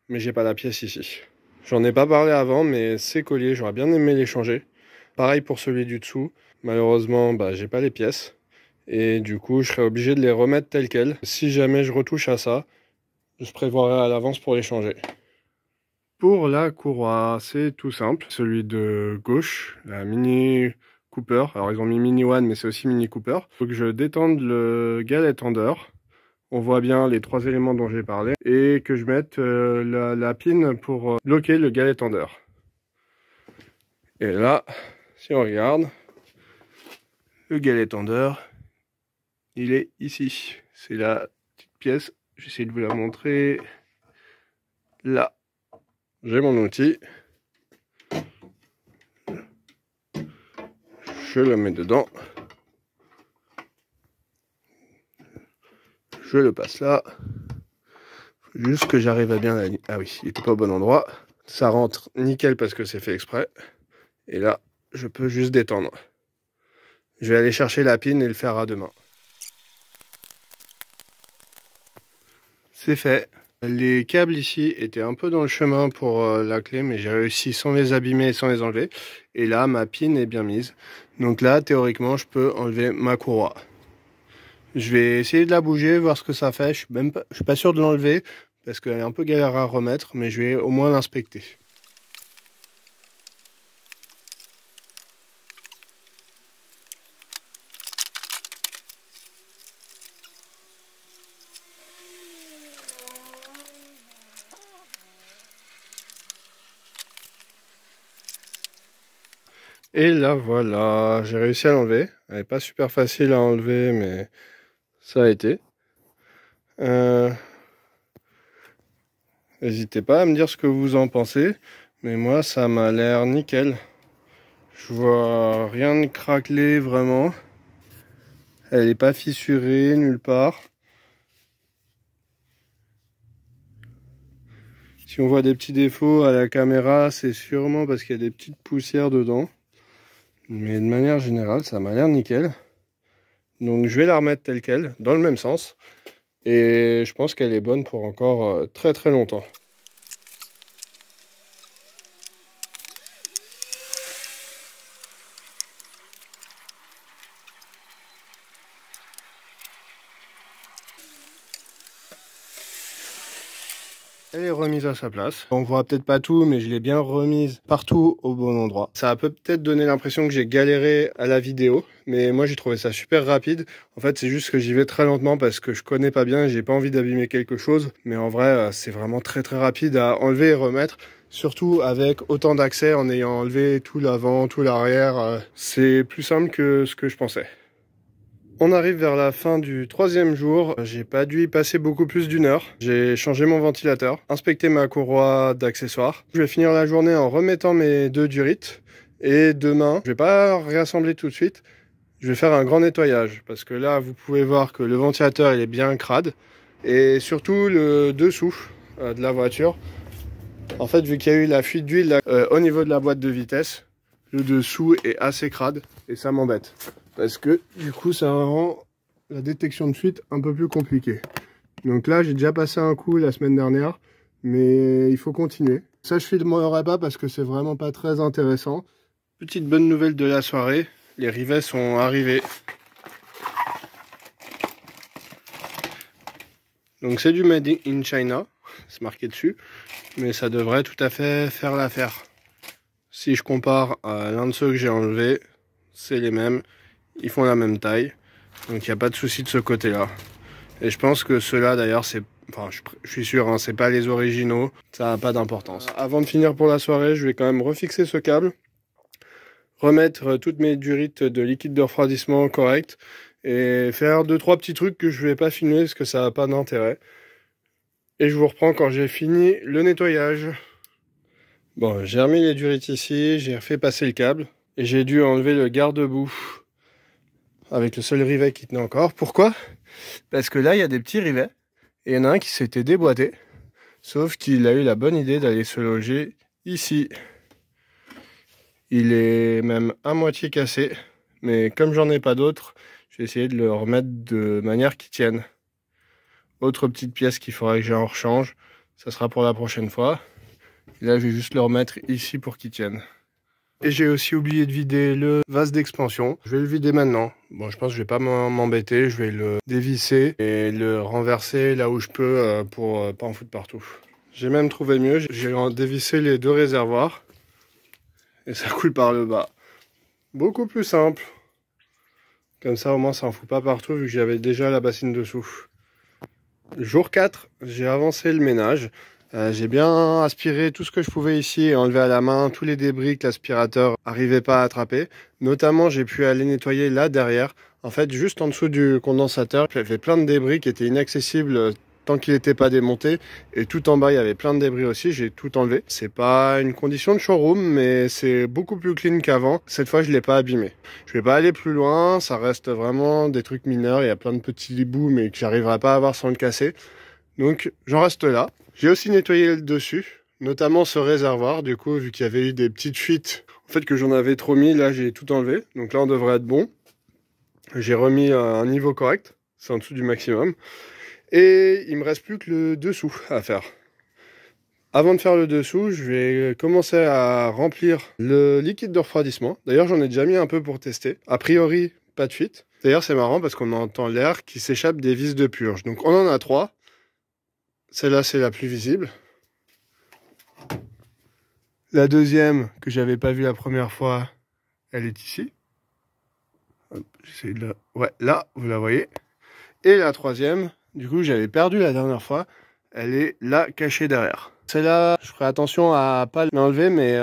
mais j'ai pas la pièce ici. J'en ai pas parlé avant, mais ces colliers, j'aurais bien aimé les changer. Pareil pour celui du dessous, malheureusement bah, j'ai pas les pièces, et du coup je serais obligé de les remettre telles quelles. Si jamais je retouche à ça, je prévoirai à l'avance pour les changer. Pour la courroie, c'est tout simple. Celui de gauche, la Mini Cooper. Alors ils ont mis Mini One, mais c'est aussi Mini Cooper. Il faut que je détende le galet tendeur. On voit bien les 3 éléments dont j'ai parlé. Et que je mette la pin pour bloquer le galet tendeur. Et là, si on regarde, le galet tendeur, il est ici. C'est la petite pièce. J'essaie de vous la montrer. Là, j'ai mon outil. Je le mets dedans. Je le passe là. Faut juste que j'arrive à bien l'aligner. Ah oui, il n'était pas au bon endroit. Ça rentre nickel parce que c'est fait exprès. Et là, je peux juste détendre. Je vais aller chercher la pin et le faire à deux mains. C'est fait. Les câbles ici étaient un peu dans le chemin pour la clé, mais j'ai réussi sans les abîmer et sans les enlever. Et là, ma pin est bien mise. Donc là, théoriquement, je peux enlever ma courroie. Je vais essayer de la bouger, voir ce que ça fait. Je suis pas sûr de l'enlever parce qu'elle est un peu galère à remettre, mais je vais au moins l'inspecter. Et là voilà, j'ai réussi à l'enlever. Elle n'est pas super facile à enlever, mais ça a été. N'hésitez pas à me dire ce que vous en pensez, mais moi ça m'a l'air nickel. Je vois rien de craquelé vraiment. Elle n'est pas fissurée nulle part. Si on voit des petits défauts à la caméra, c'est sûrement parce qu'il y a des petites poussières dedans. Mais de manière générale, ça m'a l'air nickel. Donc je vais la remettre telle quelle, dans le même sens. Et je pense qu'elle est bonne pour encore très très longtemps. Elle est remise à sa place. On voit peut-être pas tout, mais je l'ai bien remise partout au bon endroit. Ça a peut-être donné l'impression que j'ai galéré à la vidéo, mais moi j'ai trouvé ça super rapide. En fait, c'est juste que j'y vais très lentement parce que je connais pas bien et j'ai pas envie d'abîmer quelque chose. Mais en vrai, c'est vraiment très très rapide à enlever et remettre. Surtout avec autant d'accès en ayant enlevé tout l'avant, tout l'arrière. C'est plus simple que ce que je pensais. On arrive vers la fin du 3e jour, j'ai pas dû y passer beaucoup plus d'1 heure. J'ai changé mon ventilateur, inspecté ma courroie d'accessoires. Je vais finir la journée en remettant mes 2 durites. Et demain, je vais pas réassembler tout de suite, je vais faire un grand nettoyage. Parce que là, vous pouvez voir que le ventilateur il est bien crade. Et surtout le dessous de la voiture. En fait, vu qu'il y a eu la fuite d'huile au niveau de la boîte de vitesse, le dessous est assez crade et ça m'embête. Parce que du coup ça rend la détection de fuite un peu plus compliquée. Donc là j'ai déjà passé un coup la semaine dernière, mais il faut continuer. Ça je filmerai pas parce que c'est vraiment pas très intéressant. Petite bonne nouvelle de la soirée, les rivets sont arrivés. Donc c'est du Made in China, c'est marqué dessus, mais ça devrait tout à fait faire l'affaire. Si je compare à l'un de ceux que j'ai enlevé, c'est les mêmes. Ils font la même taille, donc il n'y a pas de souci de ce côté-là. Et je pense que ceux-là, d'ailleurs, c'est, enfin, je suis sûr, hein, c'est pas les originaux, ça n'a pas d'importance. Avant de finir pour la soirée, je vais quand même refixer ce câble, remettre toutes mes durites de liquide de refroidissement correct, et faire 2-3 petits trucs que je vais pas filmer parce que ça n'a pas d'intérêt. Et je vous reprends quand j'ai fini le nettoyage. Bon, j'ai remis les durites ici, j'ai refait passer le câble, et j'ai dû enlever le garde-boue avec le seul rivet qui tenait encore. Pourquoi? Parce que là, il y a des petits rivets. Et il y en a un qui s'était déboîté. Sauf qu'il a eu la bonne idée d'aller se loger ici. Il est même à moitié cassé. Mais comme j'en ai pas d'autres, je vais essayer de le remettre de manière qu'il tienne. Autre petite pièce qu'il faudra que j'en rechange. Ça sera pour la prochaine fois. Et là, je vais juste le remettre ici pour qu'il tienne. Et j'ai aussi oublié de vider le vase d'expansion. Je vais le vider maintenant. Bon, je pense que je vais pas m'embêter. Je vais le dévisser et le renverser là où je peux pour pas en foutre partout. J'ai même trouvé mieux. J'ai dévissé les 2 réservoirs. Et ça coule par le bas. Beaucoup plus simple. Comme ça, au moins, ça en fout pas partout vu que j'avais déjà la bassine dessous. Jour 4, j'ai avancé le ménage. J'ai bien aspiré tout ce que je pouvais ici et enlevé à la main tous les débris que l'aspirateur n'arrivait pas à attraper. Notamment, j'ai pu aller nettoyer là derrière. En fait, juste en dessous du condensateur, il y avait plein de débris qui étaient inaccessibles tant qu'il n'était pas démonté. Et tout en bas, il y avait plein de débris aussi. J'ai tout enlevé. C'est pas une condition de showroom, mais c'est beaucoup plus clean qu'avant. Cette fois, je l'ai pas abîmé. Je vais pas aller plus loin. Ça reste vraiment des trucs mineurs. Il y a plein de petits bouts, mais que j'arriverai pas à avoir sans le casser. Donc, j'en reste là. J'ai aussi nettoyé le dessus, notamment ce réservoir, du coup, vu qu'il y avait eu des petites fuites, en fait, que j'en avais trop mis, là, j'ai tout enlevé. Donc là, on devrait être bon. J'ai remis un niveau correct, c'est en dessous du maximum. Et il me reste plus que le dessous à faire. Avant de faire le dessous, je vais commencer à remplir le liquide de refroidissement. D'ailleurs, j'en ai déjà mis un peu pour tester. A priori, pas de fuite. D'ailleurs, c'est marrant parce qu'on entend l'air qui s'échappe des vis de purge. Donc, on en a 3. Celle-là, c'est la plus visible. La deuxième, que j'avais pas vue la première fois, elle est ici. J'essaie de la... Ouais, là, vous la voyez. Et la troisième, du coup, j'avais perdu la dernière fois. Elle est là, cachée derrière. Celle-là, je ferai attention à pas l'enlever, mais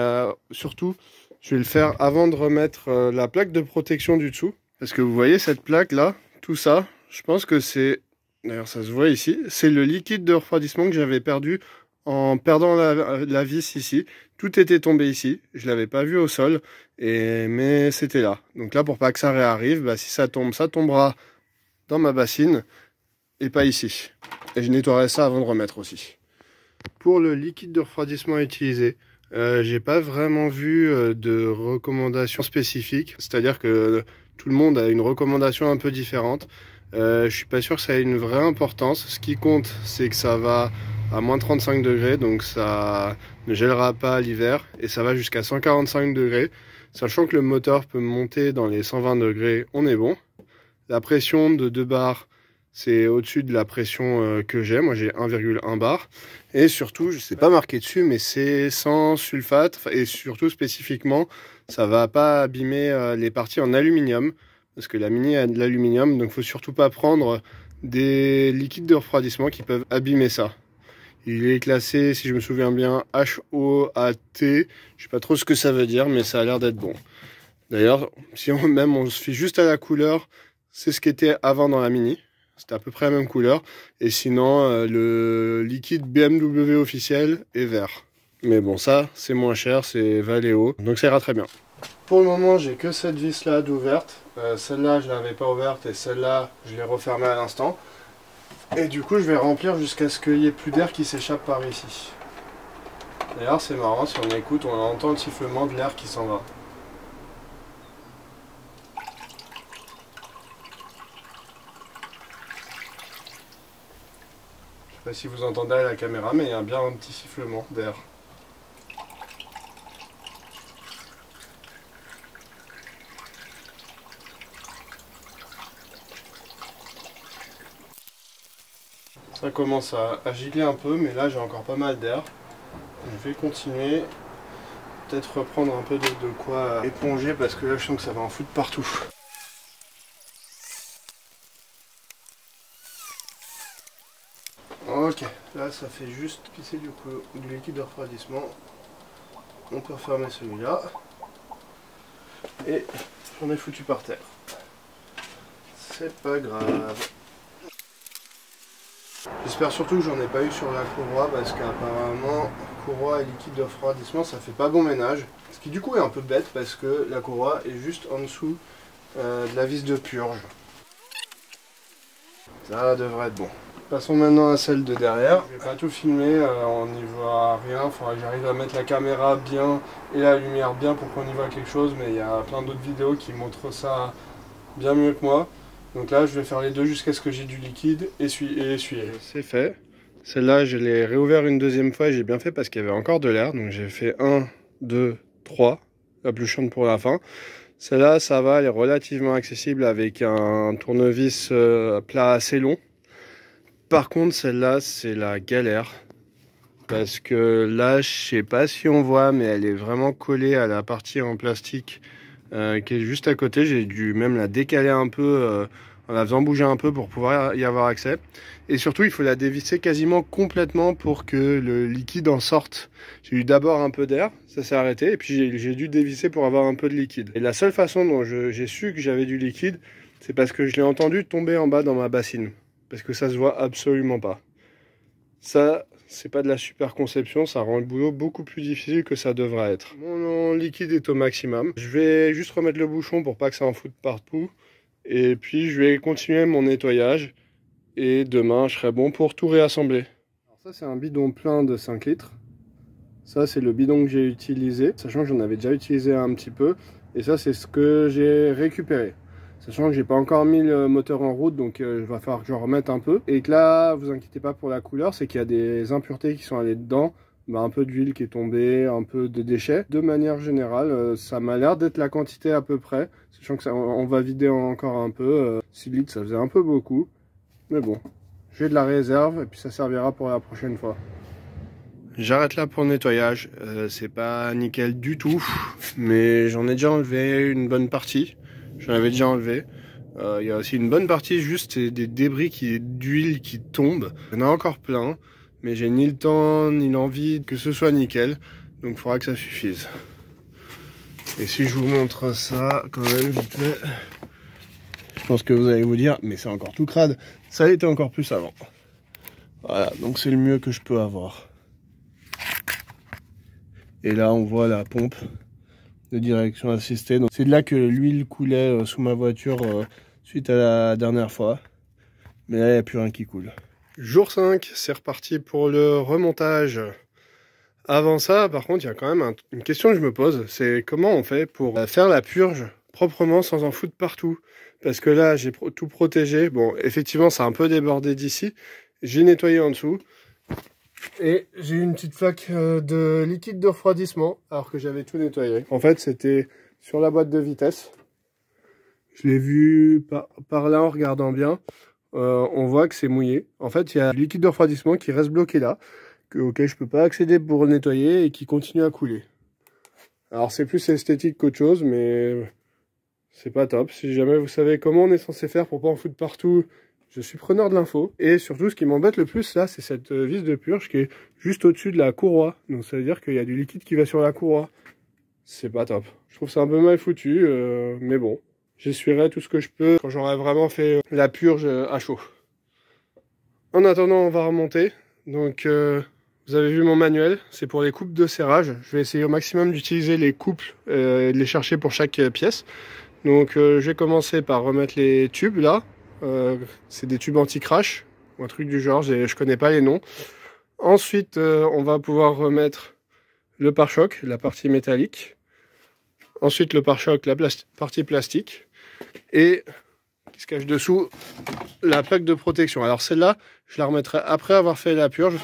surtout, je vais le faire avant de remettre la plaque de protection du dessous. Parce que vous voyez cette plaque-là, tout ça, je pense que c'est... D'ailleurs, ça se voit ici. C'est le liquide de refroidissement que j'avais perdu en perdant la vis ici. Tout était tombé ici. Je l'avais pas vu au sol, mais c'était là. Donc là, pour pas que ça réarrive, bah, si ça tombe, ça tombera dans ma bassine et pas ici. Et je nettoierai ça avant de remettre aussi. Pour le liquide de refroidissement utilisé, j'ai pas vraiment vu de recommandations spécifiques. C'est-à-dire que tout le monde a une recommandation un peu différente. Je suis pas sûr que ça ait une vraie importance. Ce qui compte, c'est que ça va à moins 35 degrés, donc ça ne gèlera pas l'hiver. Et ça va jusqu'à 145 degrés. Sachant que le moteur peut monter dans les 120 degrés, on est bon. La pression de 2 bars, c'est au-dessus de la pression que j'ai. Moi, j'ai 1,1 bar. Et surtout, je sais pas marqué dessus, mais c'est sans sulfate. Et surtout, spécifiquement, ça va pas abîmer les parties en aluminium. Parce que la Mini a de l'aluminium. Donc, il faut surtout pas prendre des liquides de refroidissement qui peuvent abîmer ça. Il est classé, si je me souviens bien, HOAT. Je sais pas trop ce que ça veut dire, mais ça a l'air d'être bon. D'ailleurs, si on se fie juste à la couleur, c'est ce qui était avant dans la Mini. C'était à peu près la même couleur. Et sinon, le liquide BMW officiel est vert. Mais bon, ça, c'est moins cher, c'est Valeo. Donc ça ira très bien. Pour le moment, j'ai que cette vis-là d'ouverte. Celle-là, je ne l'avais pas ouverte et celle-là, je l'ai refermée à l'instant. Et du coup, je vais remplir jusqu'à ce qu'il n'y ait plus d'air qui s'échappe par ici. D'ailleurs, c'est marrant, si on écoute, on entend le sifflement de l'air qui s'en va. Je sais pas si vous entendez à la caméra, mais il y a bien un petit sifflement d'air. Ça commence à gicler un peu, mais là j'ai encore pas mal d'air. Je vais continuer. Peut-être reprendre un peu de quoi éponger, parce que là je sens que ça va en foutre partout. Ok, là ça fait juste pisser du liquide de refroidissement. On peut refermer celui-là. Et j'en ai foutu par terre. C'est pas grave. J'espère surtout que j'en ai pas eu sur la courroie, parce qu'apparemment courroie et liquide de refroidissement ça fait pas bon ménage. Ce qui du coup est un peu bête, parce que la courroie est juste en dessous de la vis de purge. Ça devrait être bon. Passons maintenant à celle de derrière. Je vais pas tout filmer, on n'y voit rien. Il faudra que j'arrive à mettre la caméra bien et la lumière bien pour qu'on y voit quelque chose. Mais il y a plein d'autres vidéos qui montrent ça bien mieux que moi. Donc là, je vais faire les deux jusqu'à ce que j'ai du liquide et essuyer. C'est fait. Celle-là, je l'ai réouvert une deuxième fois et j'ai bien fait parce qu'il y avait encore de l'air. Donc j'ai fait 1, 2, 3. La plus chiante pour la fin. Celle-là, ça va, elle est relativement accessible avec un tournevis plat assez long. Par contre, celle-là, c'est la galère. Parce que là, je sais pas si on voit, mais elle est vraiment collée à la partie en plastique qui est juste à côté. J'ai dû même la décaler un peu en la faisant bouger un peu pour pouvoir y avoir accès. Et surtout, il faut la dévisser quasiment complètement pour que le liquide en sorte. J'ai eu d'abord un peu d'air, ça s'est arrêté, et puis j'ai dû dévisser pour avoir un peu de liquide. Et la seule façon dont j'ai su que j'avais du liquide, c'est parce que je l'ai entendu tomber en bas dans ma bassine. Parce que ça se voit absolument pas. Ça, c'est pas de la super conception, ça rend le boulot beaucoup plus difficile que ça devrait être. Mon liquide est au maximum. Je vais juste remettre le bouchon pour pas que ça en foute partout. Et puis je vais continuer mon nettoyage. Et demain, je serai bon pour tout réassembler. Alors ça, c'est un bidon plein de 5 litres. Ça, c'est le bidon que j'ai utilisé, sachant que j'en avais déjà utilisé un petit peu. Et ça, c'est ce que j'ai récupéré. Sachant que j'ai pas encore mis le moteur en route, donc il va falloir que je remette un peu. Et que là, vous inquiétez pas pour la couleur, c'est qu'il y a des impuretés qui sont allées dedans. Bah, un peu d'huile qui est tombée, un peu de déchets. De manière générale, ça m'a l'air d'être la quantité à peu près. Sachant que ça, on va vider encore un peu. 6 litres, ça faisait un peu beaucoup. Mais bon, j'ai de la réserve et puis ça servira pour la prochaine fois. J'arrête là pour le nettoyage. C'est pas nickel du tout, mais j'en ai déjà enlevé une bonne partie. J'en avais déjà enlevé. Il y a aussi une bonne partie juste des débris d'huile qui tombent. Il y en a encore plein, mais j'ai ni le temps ni l'envie que ce soit nickel. Donc il faudra que ça suffise. Et si je vous montre ça quand même vite fait, je pense que vous allez vous dire, mais c'est encore tout crade. Ça l'était encore plus avant. Voilà, donc c'est le mieux que je peux avoir. Et là on voit la pompe de direction assistée. C'est de là que l'huile coulait sous ma voiture suite à la dernière fois. Mais là, il n'y a plus rien qui coule. Jour 5, c'est reparti pour le remontage. Avant ça, par contre, il y a quand même une question que je me pose. C'est comment on fait pour faire la purge proprement sans en foutre partout. Parce que là, j'ai tout protégé. Bon, effectivement, ça a un peu débordé d'ici. J'ai nettoyé en dessous. Et j'ai eu une petite flaque de liquide de refroidissement alors que j'avais tout nettoyé. En fait, c'était sur la boîte de vitesse. Je l'ai vu par là en regardant bien. On voit que c'est mouillé. En fait, il y a du liquide de refroidissement qui reste bloqué là, auquel je peux pas accéder pour le nettoyer et qui continue à couler. Alors c'est plus esthétique qu'autre chose, mais c'est pas top. Si jamais vous savez comment on est censé faire pour pas en foutre partout, je suis preneur de l'info. Et surtout, ce qui m'embête le plus, là, c'est cette vis de purge qui est juste au-dessus de la courroie. Donc, ça veut dire qu'il y a du liquide qui va sur la courroie. C'est pas top. Je trouve ça un peu mal foutu, mais bon. J'essuierai tout ce que je peux quand j'aurai vraiment fait la purge à chaud. En attendant, on va remonter. Donc, vous avez vu mon manuel. C'est pour les coupes de serrage. Je vais essayer au maximum d'utiliser les couples et de les chercher pour chaque pièce. Donc, je vais commencer par remettre les tubes, là. C'est des tubes anti-crash, ou un truc du genre, je connais pas les noms. Ensuite, on va pouvoir remettre le pare-choc, la partie métallique. Ensuite, le pare-choc, la partie plastique. Et, qui se cache dessous, la plaque de protection. Alors celle-là, je la remettrai après avoir fait la purge,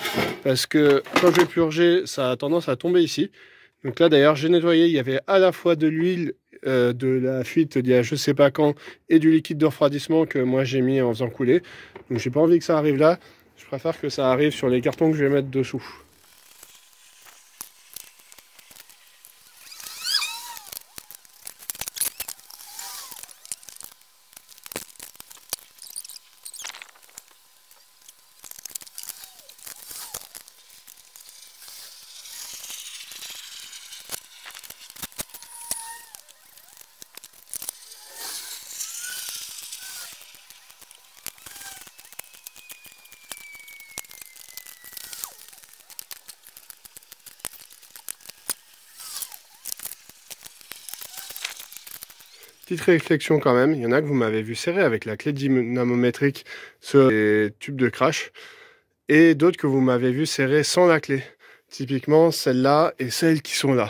parce que quand je vais purger, ça a tendance à tomber ici. Donc là, d'ailleurs, j'ai nettoyé, il y avait à la fois de l'huile, de la fuite d'il y a je sais pas quand, et du liquide de refroidissement que moi j'ai mis en faisant couler. Donc j'ai pas envie que ça arrive là, je préfère que ça arrive sur les cartons que je vais mettre dessous. Petite réflexion quand même, il y en a que vous m'avez vu serrer avec la clé dynamométrique sur les tubes de crash et d'autres que vous m'avez vu serrer sans la clé. Typiquement celle-là et celles qui sont là.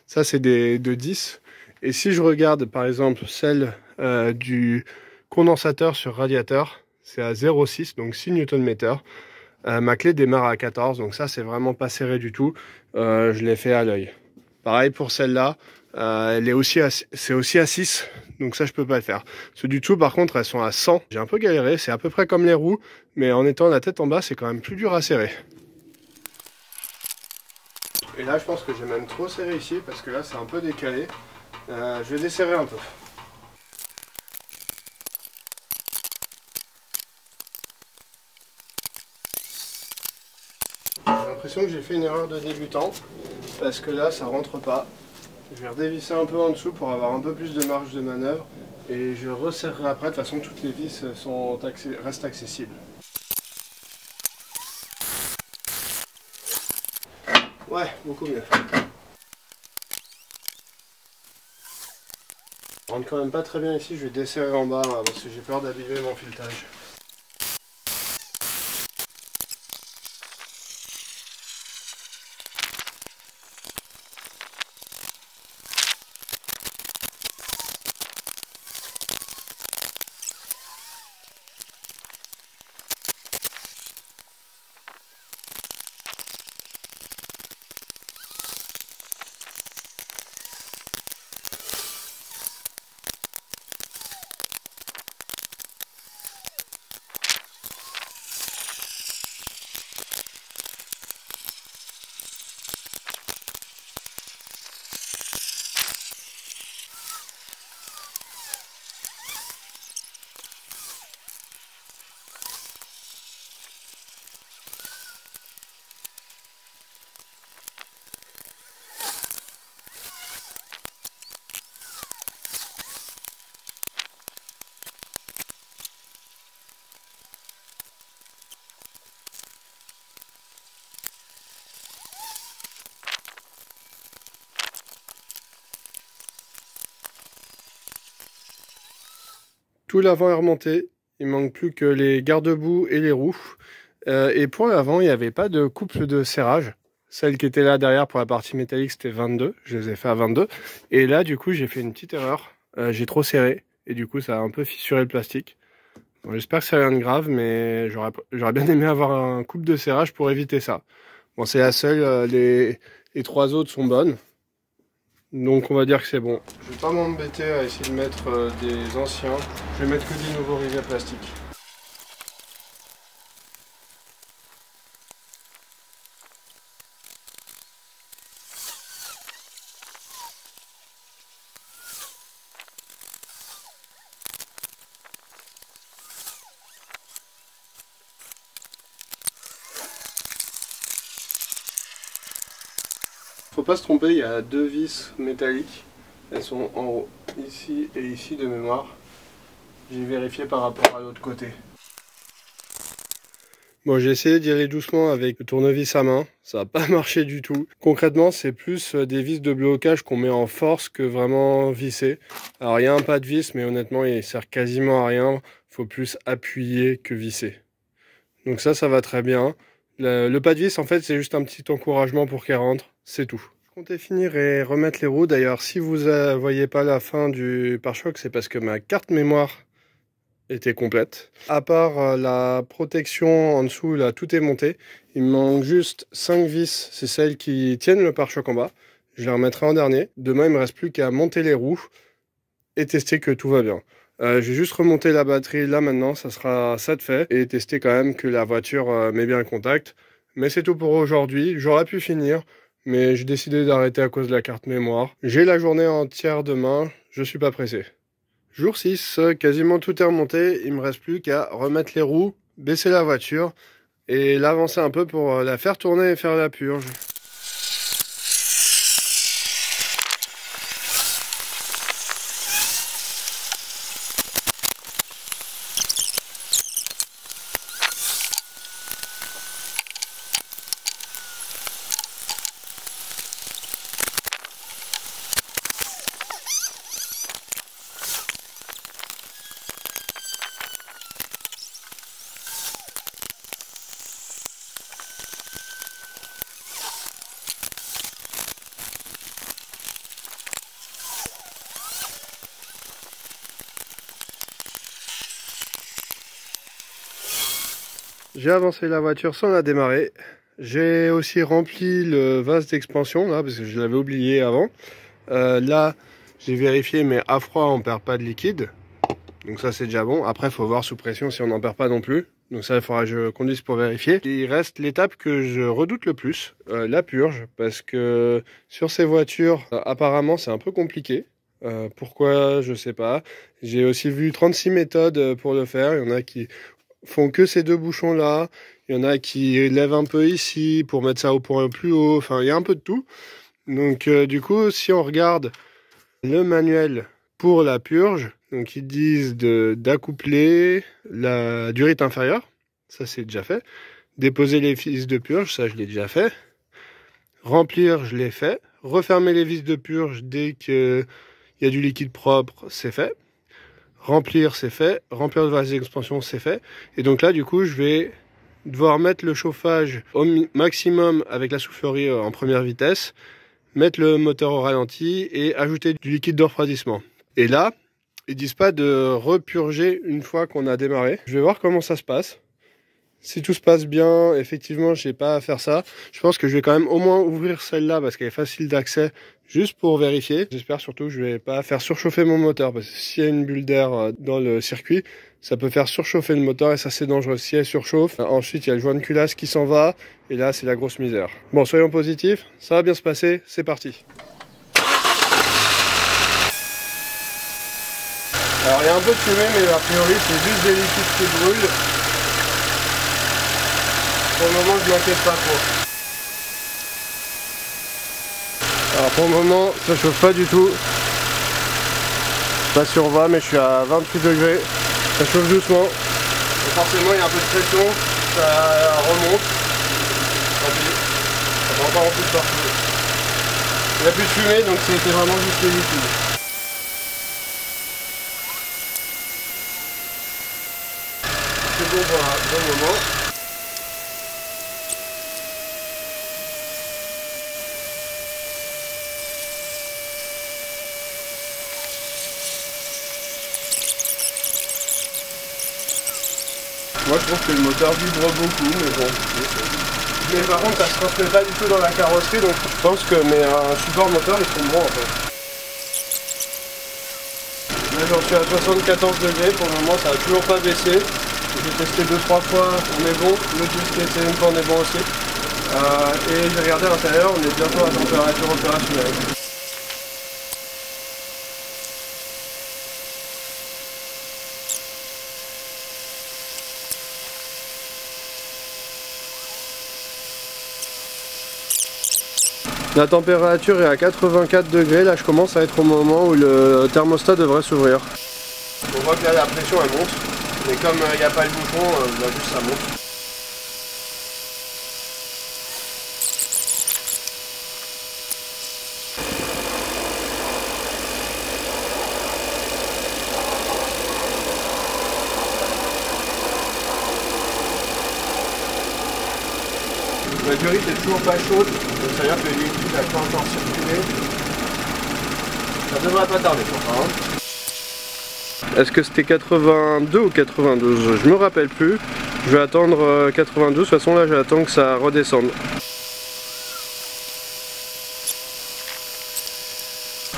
Ça c'est de 10. Et si je regarde par exemple celle du condensateur sur radiateur, c'est à 0,6, donc 6 Nm. Ma clé démarre à 14, donc ça c'est vraiment pas serré du tout. Je l'ai fait à l'œil. Pareil pour celle-là. C'est aussi à 6, donc ça je peux pas le faire. Ceux du dessous par contre elles sont à 100. J'ai un peu galéré, c'est à peu près comme les roues, mais en étant la tête en bas c'est quand même plus dur à serrer. Et là je pense que j'ai même trop serré ici parce que là c'est un peu décalé. Je vais desserrer un peu. J'ai l'impression que j'ai fait une erreur de débutant parce que là ça rentre pas. Je vais redévisser un peu en dessous pour avoir un peu plus de marge de manœuvre et je resserrerai après. De toute façon, toutes les vis restent accessibles. Ouais, beaucoup mieux. Je rentre quand même pas très bien ici, je vais desserrer en bas parce que j'ai peur d'abîmer mon filetage. Tout l'avant est remonté. Il manque plus que les garde-boue et les roues. Et pour l'avant, il n'y avait pas de couple de serrage. Celle qui était là derrière pour la partie métallique, c'était 22. Je les ai fait à 22. Et là, du coup, j'ai fait une petite erreur. J'ai trop serré. Et du coup, ça a un peu fissuré le plastique. Bon, j'espère que c'est rien de grave, mais j'aurais bien aimé avoir un couple de serrage pour éviter ça. Bon, c'est la seule. Les 3 autres sont bonnes. Donc on va dire que c'est bon. Je vais pas m'embêter à essayer de mettre des anciens. Je vais mettre que des nouveaux rivets plastiques. Faut pas se tromper, il y a 2 vis métalliques. Elles sont en haut, ici et ici de mémoire. J'ai vérifié par rapport à l'autre côté. Bon, j'ai essayé d'y aller doucement avec le tournevis à main. Ça n'a pas marché du tout. Concrètement, c'est plus des vis de blocage qu'on met en force que vraiment visser. Alors, il y a un pas de vis, mais honnêtement, il sert quasiment à rien. Faut plus appuyer que visser. Donc ça va très bien. Le pas de vis, en fait, c'est juste un petit encouragement pour qu'elle rentre. C'est tout. Je comptais finir et remettre les roues. D'ailleurs, si vous ne voyez pas la fin du pare-choc, c'est parce que ma carte mémoire était complète. À part la protection en dessous, là, tout est monté. Il me manque juste 5 vis. C'est celles qui tiennent le pare-choc en bas. Je les remettrai en dernier. Demain, il ne me reste plus qu'à monter les roues et tester que tout va bien. Je vais juste remonter la batterie là maintenant, ça sera ça de fait, et tester quand même que la voiture met bien le contact. Mais c'est tout pour aujourd'hui, j'aurais pu finir, mais j'ai décidé d'arrêter à cause de la carte mémoire. J'ai la journée entière demain, je suis pas pressé. Jour 6, quasiment tout est remonté, il me reste plus qu'à remettre les roues, baisser la voiture, et l'avancer un peu pour la faire tourner et faire la purge. J'ai avancé la voiture sans la démarrer. J'ai aussi rempli le vase d'expansion là parce que je l'avais oublié avant. Là, j'ai vérifié, mais à froid on perd pas de liquide. Donc ça c'est déjà bon. Après, il faut voir sous pression si on n'en perd pas non plus. Donc ça, il faudra que je conduise pour vérifier. Il reste l'étape que je redoute le plus, la purge. Parce que sur ces voitures, apparemment c'est un peu compliqué. Pourquoi, je sais pas. J'ai aussi vu 36 méthodes pour le faire. Il y en a qui font que ces 2 bouchons là, il y en a qui lèvent un peu ici pour mettre ça au point plus haut, enfin il y a un peu de tout. Donc du coup, si on regarde le manuel pour la purge, donc ils disent d'accoupler la durite inférieure, ça c'est déjà fait. Déposer les vis de purge, ça je l'ai déjà fait. Remplir, je l'ai fait. Refermer les vis de purge dès qu'il y a du liquide propre, c'est fait. Remplir, c'est fait. Remplir le vase d'expansion, c'est fait. Et donc là, du coup, je vais devoir mettre le chauffage au maximum avec la soufflerie en première vitesse, mettre le moteur au ralenti et ajouter du liquide de refroidissement. Et là, ils disent pas de repurger une fois qu'on a démarré. Je vais voir comment ça se passe. Si tout se passe bien, effectivement, je n'ai pas à faire ça. Je pense que je vais quand même au moins ouvrir celle-là parce qu'elle est facile d'accès, juste pour vérifier. J'espère surtout que je vais pas faire surchauffer mon moteur parce que s'il y a une bulle d'air dans le circuit, ça peut faire surchauffer le moteur et ça c'est dangereux. Si elle surchauffe, ensuite il y a le joint de culasse qui s'en va et là c'est la grosse misère. Bon, soyons positifs, ça va bien se passer, c'est parti. Alors il y a un peu de fumée, mais a priori c'est juste des liquides qui brûlent. Pour le moment, je m'inquiète pas trop. Alors pour le moment, ça chauffe pas du tout. Je sais pas si on voit, mais je suis à 28 degrés. Ça chauffe doucement. Et forcément, il y a un peu de pression. Ça remonte. Tant pis. Ça va encore en plus partout. Il n'y a plus de fumée, donc c'était vraiment juste les liquides. s'ouvre à un bon moment. Moi je trouve que le moteur vibre beaucoup, mais bon. Mais par contre ça se transmet pas du tout dans la carrosserie, donc je pense que mes supports moteurs ils sont bons en fait. Là j'en suis à 74 degrés, pour le moment ça n'a toujours pas baissé. J'ai testé 2-3 fois, on est bon, le disque qui essayé une fois on est bon aussi. Et j'ai regardé à l'intérieur, on est bientôt à température opérationnelle. La température est à 84 degrés, là je commence à être au moment où le thermostat devrait s'ouvrir. On voit que là la pression elle monte, mais comme il n'y a pas le bouchon, là juste ça monte. La durite est toujours pas chaude, donc ça veut dire que le liquide n'a pas encore circulé. Ça devrait pas tarder pour ça. Hein. Est-ce que c'était 82 ou 92? Je me rappelle plus. Je vais attendre 92, de toute façon là j'attends que ça redescende.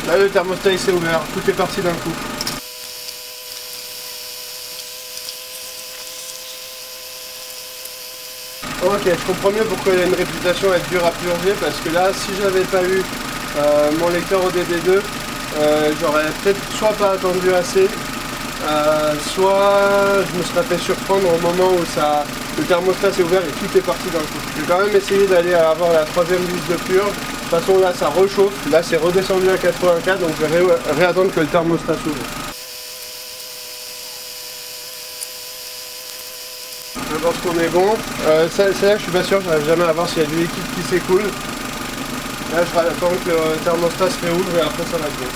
Là le thermostat il s'est ouvert, tout est parti d'un coup. Ok, je comprends mieux pourquoi il a une réputation à être dur à purger, parce que là, si j'avais pas eu mon lecteur ODD2, j'aurais peut-être soit pas attendu assez, soit je me serais fait surprendre au moment où le thermostat s'est ouvert et tout est parti d'un coup. Je vais quand même essayer d'aller avoir la troisième vis de purge. De toute façon là ça rechauffe, là c'est redescendu à 84, donc je vais réattendre que le thermostat s'ouvre. Je pense qu'on est bon. C'est là que je suis pas sûr, j'arrive jamais à voir s'il y a du liquide qui s'écoule. Là je attends que le thermostat se réouvre et après ça va être bon.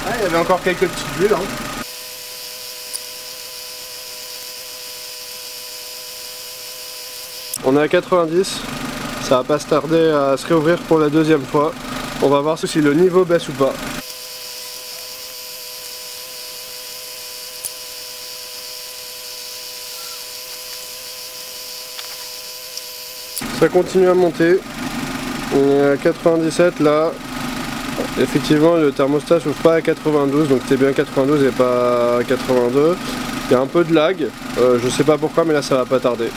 Ah, il y avait encore quelques petites bulles. Hein. On est à 90, ça va pas se tarder à se réouvrir pour la deuxième fois. On va voir si le niveau baisse ou pas. Ça continue à monter. On est à 97 là. Effectivement le thermostat s'ouvre pas à 92, donc c'est bien 92 et pas 82. Il y a un peu de lag, je sais pas pourquoi mais là ça va pas tarder.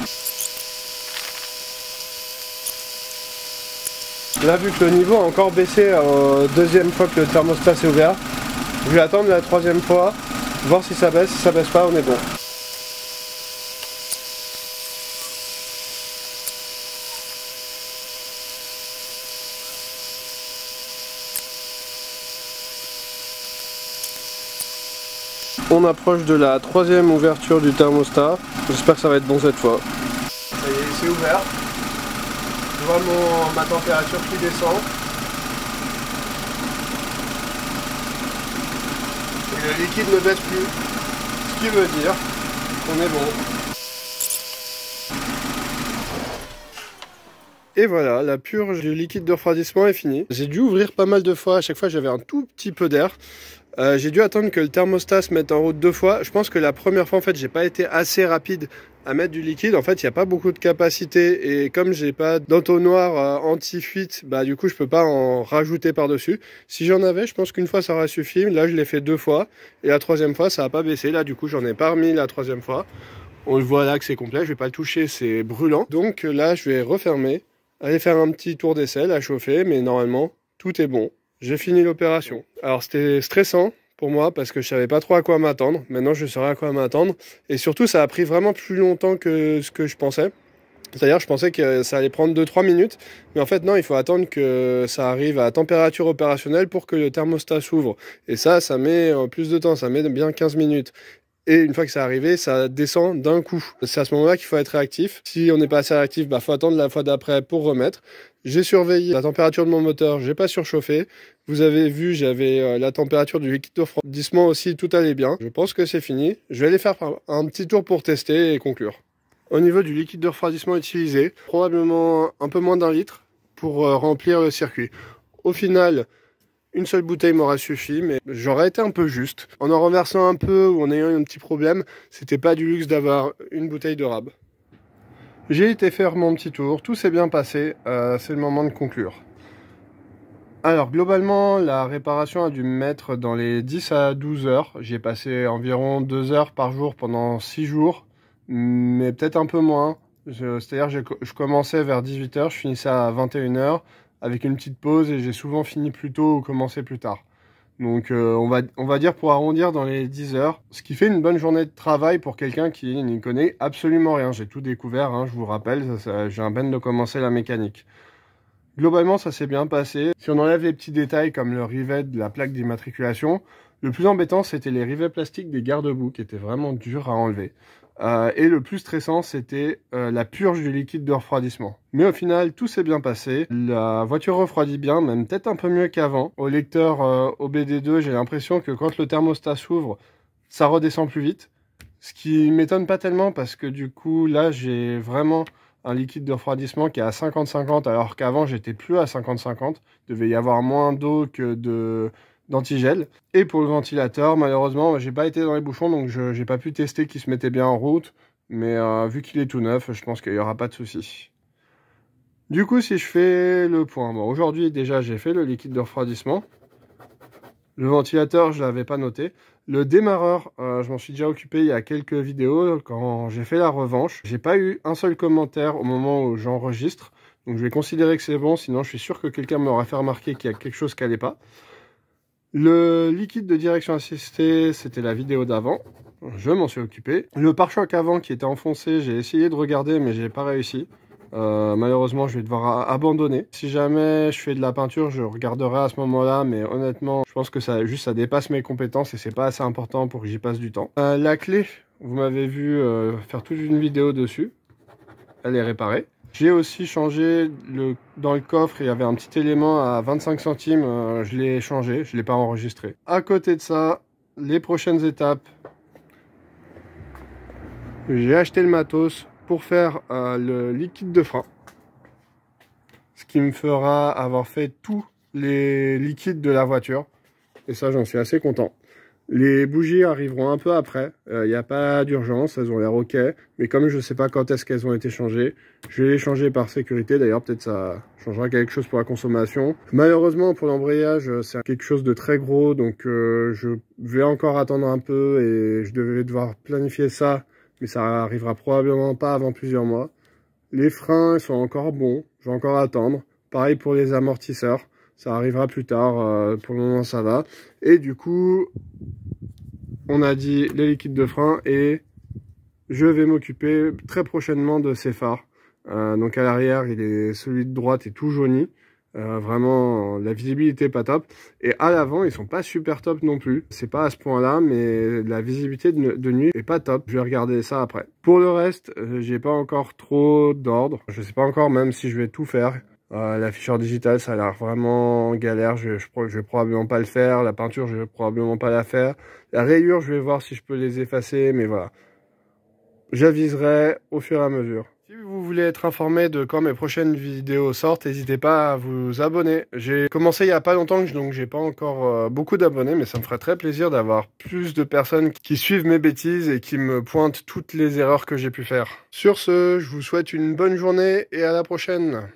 Là vu que le niveau a encore baissé deuxième fois que le thermostat s'est ouvert, je vais attendre la troisième fois, voir si ça baisse pas on est bon. On approche de la troisième ouverture du thermostat. J'espère que ça va être bon cette fois. Ça y est, c'est ouvert. Je vois ma température qui descend. Et le liquide ne baisse plus. Ce qui veut dire qu'on est bon. Et voilà, la purge du liquide de refroidissement est finie. J'ai dû ouvrir pas mal de fois. À chaque fois, j'avais un tout petit peu d'air. J'ai dû attendre que le thermostat se mette en route 2 fois. Je pense que la première fois en fait j'ai pas été assez rapide à mettre du liquide. En fait il n'y a pas beaucoup de capacité et comme j'ai pas d'entonnoir anti-fuite, bah du coup je peux pas en rajouter par dessus. Si j'en avais, je pense qu'une fois ça aurait suffi. Là je l'ai fait 2 fois et la troisième fois ça a pas baissé. Là du coup j'en ai pas remis la troisième fois. On le voit là que c'est complet, je vais pas le toucher, c'est brûlant. Donc là je vais refermer, aller faire un petit tour d'essai, la chauffer, mais normalement tout est bon. J'ai fini l'opération. Alors c'était stressant pour moi parce que je savais pas trop à quoi m'attendre. Maintenant je saurais à quoi m'attendre. Et surtout ça a pris vraiment plus longtemps que ce que je pensais. C'est-à-dire je pensais que ça allait prendre 2-3 minutes. Mais en fait non, il faut attendre que ça arrive à température opérationnelle pour que le thermostat s'ouvre. Et ça met plus de temps, ça met bien 15 minutes. Et une fois que c'est arrivé, ça descend d'un coup. C'est à ce moment-là qu'il faut être réactif. Si on n'est pas assez réactif, bah, faut attendre la fois d'après pour remettre. J'ai surveillé la température de mon moteur, j'ai pas surchauffé. Vous avez vu, j'avais la température du liquide de refroidissement aussi, tout allait bien. Je pense que c'est fini. Je vais aller faire un petit tour pour tester et conclure. Au niveau du liquide de refroidissement utilisé, probablement un peu moins d'1 litre pour remplir le circuit. Au final, une seule bouteille m'aurait suffi, mais j'aurais été un peu juste. En renversant un peu ou en ayant un petit problème, c'était pas du luxe d'avoir une bouteille de rab. J'ai été faire mon petit tour, tout s'est bien passé, c'est le moment de conclure. Alors globalement, la réparation a dû me mettre dans les 10 à 12 heures. J'ai passé environ 2 heures par jour pendant 6 jours, mais peut-être un peu moins. C'est-à-dire je commençais vers 18 heures, je finissais à 21 heures. Avec une petite pause et j'ai souvent fini plus tôt ou commencé plus tard. Donc on va dire pour arrondir dans les 10 heures, ce qui fait une bonne journée de travail pour quelqu'un qui n'y connaît absolument rien. J'ai tout découvert, hein, je vous rappelle, j'ai à peine de commencer la mécanique. Globalement, ça s'est bien passé. Si on enlève les petits détails comme le rivet de la plaque d'immatriculation, le plus embêtant, c'était les rivets plastiques des garde-boue qui étaient vraiment durs à enlever. Et le plus stressant, c'était la purge du liquide de refroidissement. Mais au final, tout s'est bien passé. La voiture refroidit bien, même peut-être un peu mieux qu'avant. Au lecteur OBD2, j'ai l'impression que quand le thermostat s'ouvre, ça redescend plus vite. Ce qui m'étonne pas tellement parce que du coup, là, j'ai vraiment un liquide de refroidissement qui est à 50-50, alors qu'avant, j'étais plus à 50-50. Il devait y avoir moins d'eau que d'antigel. Et pour le ventilateur, malheureusement, j'ai pas été dans les bouchons, donc je n'ai pas pu tester qu'il se mettait bien en route. Mais vu qu'il est tout neuf, je pense qu'il n'y aura pas de souci. Du coup, si je fais le point, bon, aujourd'hui déjà j'ai fait le liquide de refroidissement. Le ventilateur, je l'avais pas noté. Le démarreur, je m'en suis déjà occupé il y a quelques vidéos quand j'ai fait la revanche. J'ai pas eu un seul commentaire au moment où j'enregistre. Donc je vais considérer que c'est bon, sinon je suis sûr que quelqu'un m'aura fait remarquer qu'il y a quelque chose qui n'allait pas. Le liquide de direction assistée, c'était la vidéo d'avant. Je m'en suis occupé. Le pare-choc avant qui était enfoncé, j'ai essayé de regarder mais j'ai pas réussi. Malheureusement, je vais devoir abandonner. Si jamais je fais de la peinture, je regarderai à ce moment-là, mais honnêtement, je pense que ça dépasse mes compétences et c'est pas assez important pour que j'y passe du temps. La clé, vous m'avez vu faire toute une vidéo dessus. Elle est réparée. J'ai aussi changé dans le coffre, il y avait un petit élément à 25 centimes, je l'ai changé, je ne l'ai pas enregistré. À côté de ça, les prochaines étapes, j'ai acheté le matos pour faire le liquide de frein. Ce qui me fera avoir fait tous les liquides de la voiture. Et ça, j'en suis assez content. Les bougies arriveront un peu après, il n'y a pas d'urgence, elles ont l'air ok, mais comme je ne sais pas quand est-ce qu'elles ont été changées, je vais les changer par sécurité, d'ailleurs peut-être ça changera quelque chose pour la consommation. Malheureusement pour l'embrayage, c'est quelque chose de très gros, donc je vais encore attendre un peu et je devais devoir planifier ça, mais ça arrivera probablement pas avant plusieurs mois. Les freins sont encore bons, je vais encore attendre, pareil pour les amortisseurs. Ça arrivera plus tard, pour le moment ça va. Et du coup, on a dit les liquides de frein et je vais m'occuper très prochainement de ces phares. Donc à l'arrière, celui de droite est tout jauni. Vraiment, la visibilité pas top. Et à l'avant, ils sont pas super top non plus. C'est pas à ce point-là, mais la visibilité de nuit est pas top. Je vais regarder ça après. Pour le reste, j'ai pas encore trop d'ordre. Je sais pas encore même si je vais tout faire. L'afficheur digital, ça a l'air vraiment galère, je vais probablement pas le faire. La peinture, je vais probablement pas la faire. La rayure, je vais voir si je peux les effacer, mais voilà. J'aviserai au fur et à mesure. Si vous voulez être informé de quand mes prochaines vidéos sortent, n'hésitez pas à vous abonner. J'ai commencé il y a pas longtemps, donc j'ai pas encore beaucoup d'abonnés, mais ça me ferait très plaisir d'avoir plus de personnes qui suivent mes bêtises et qui me pointent toutes les erreurs que j'ai pu faire. Sur ce, je vous souhaite une bonne journée et à la prochaine.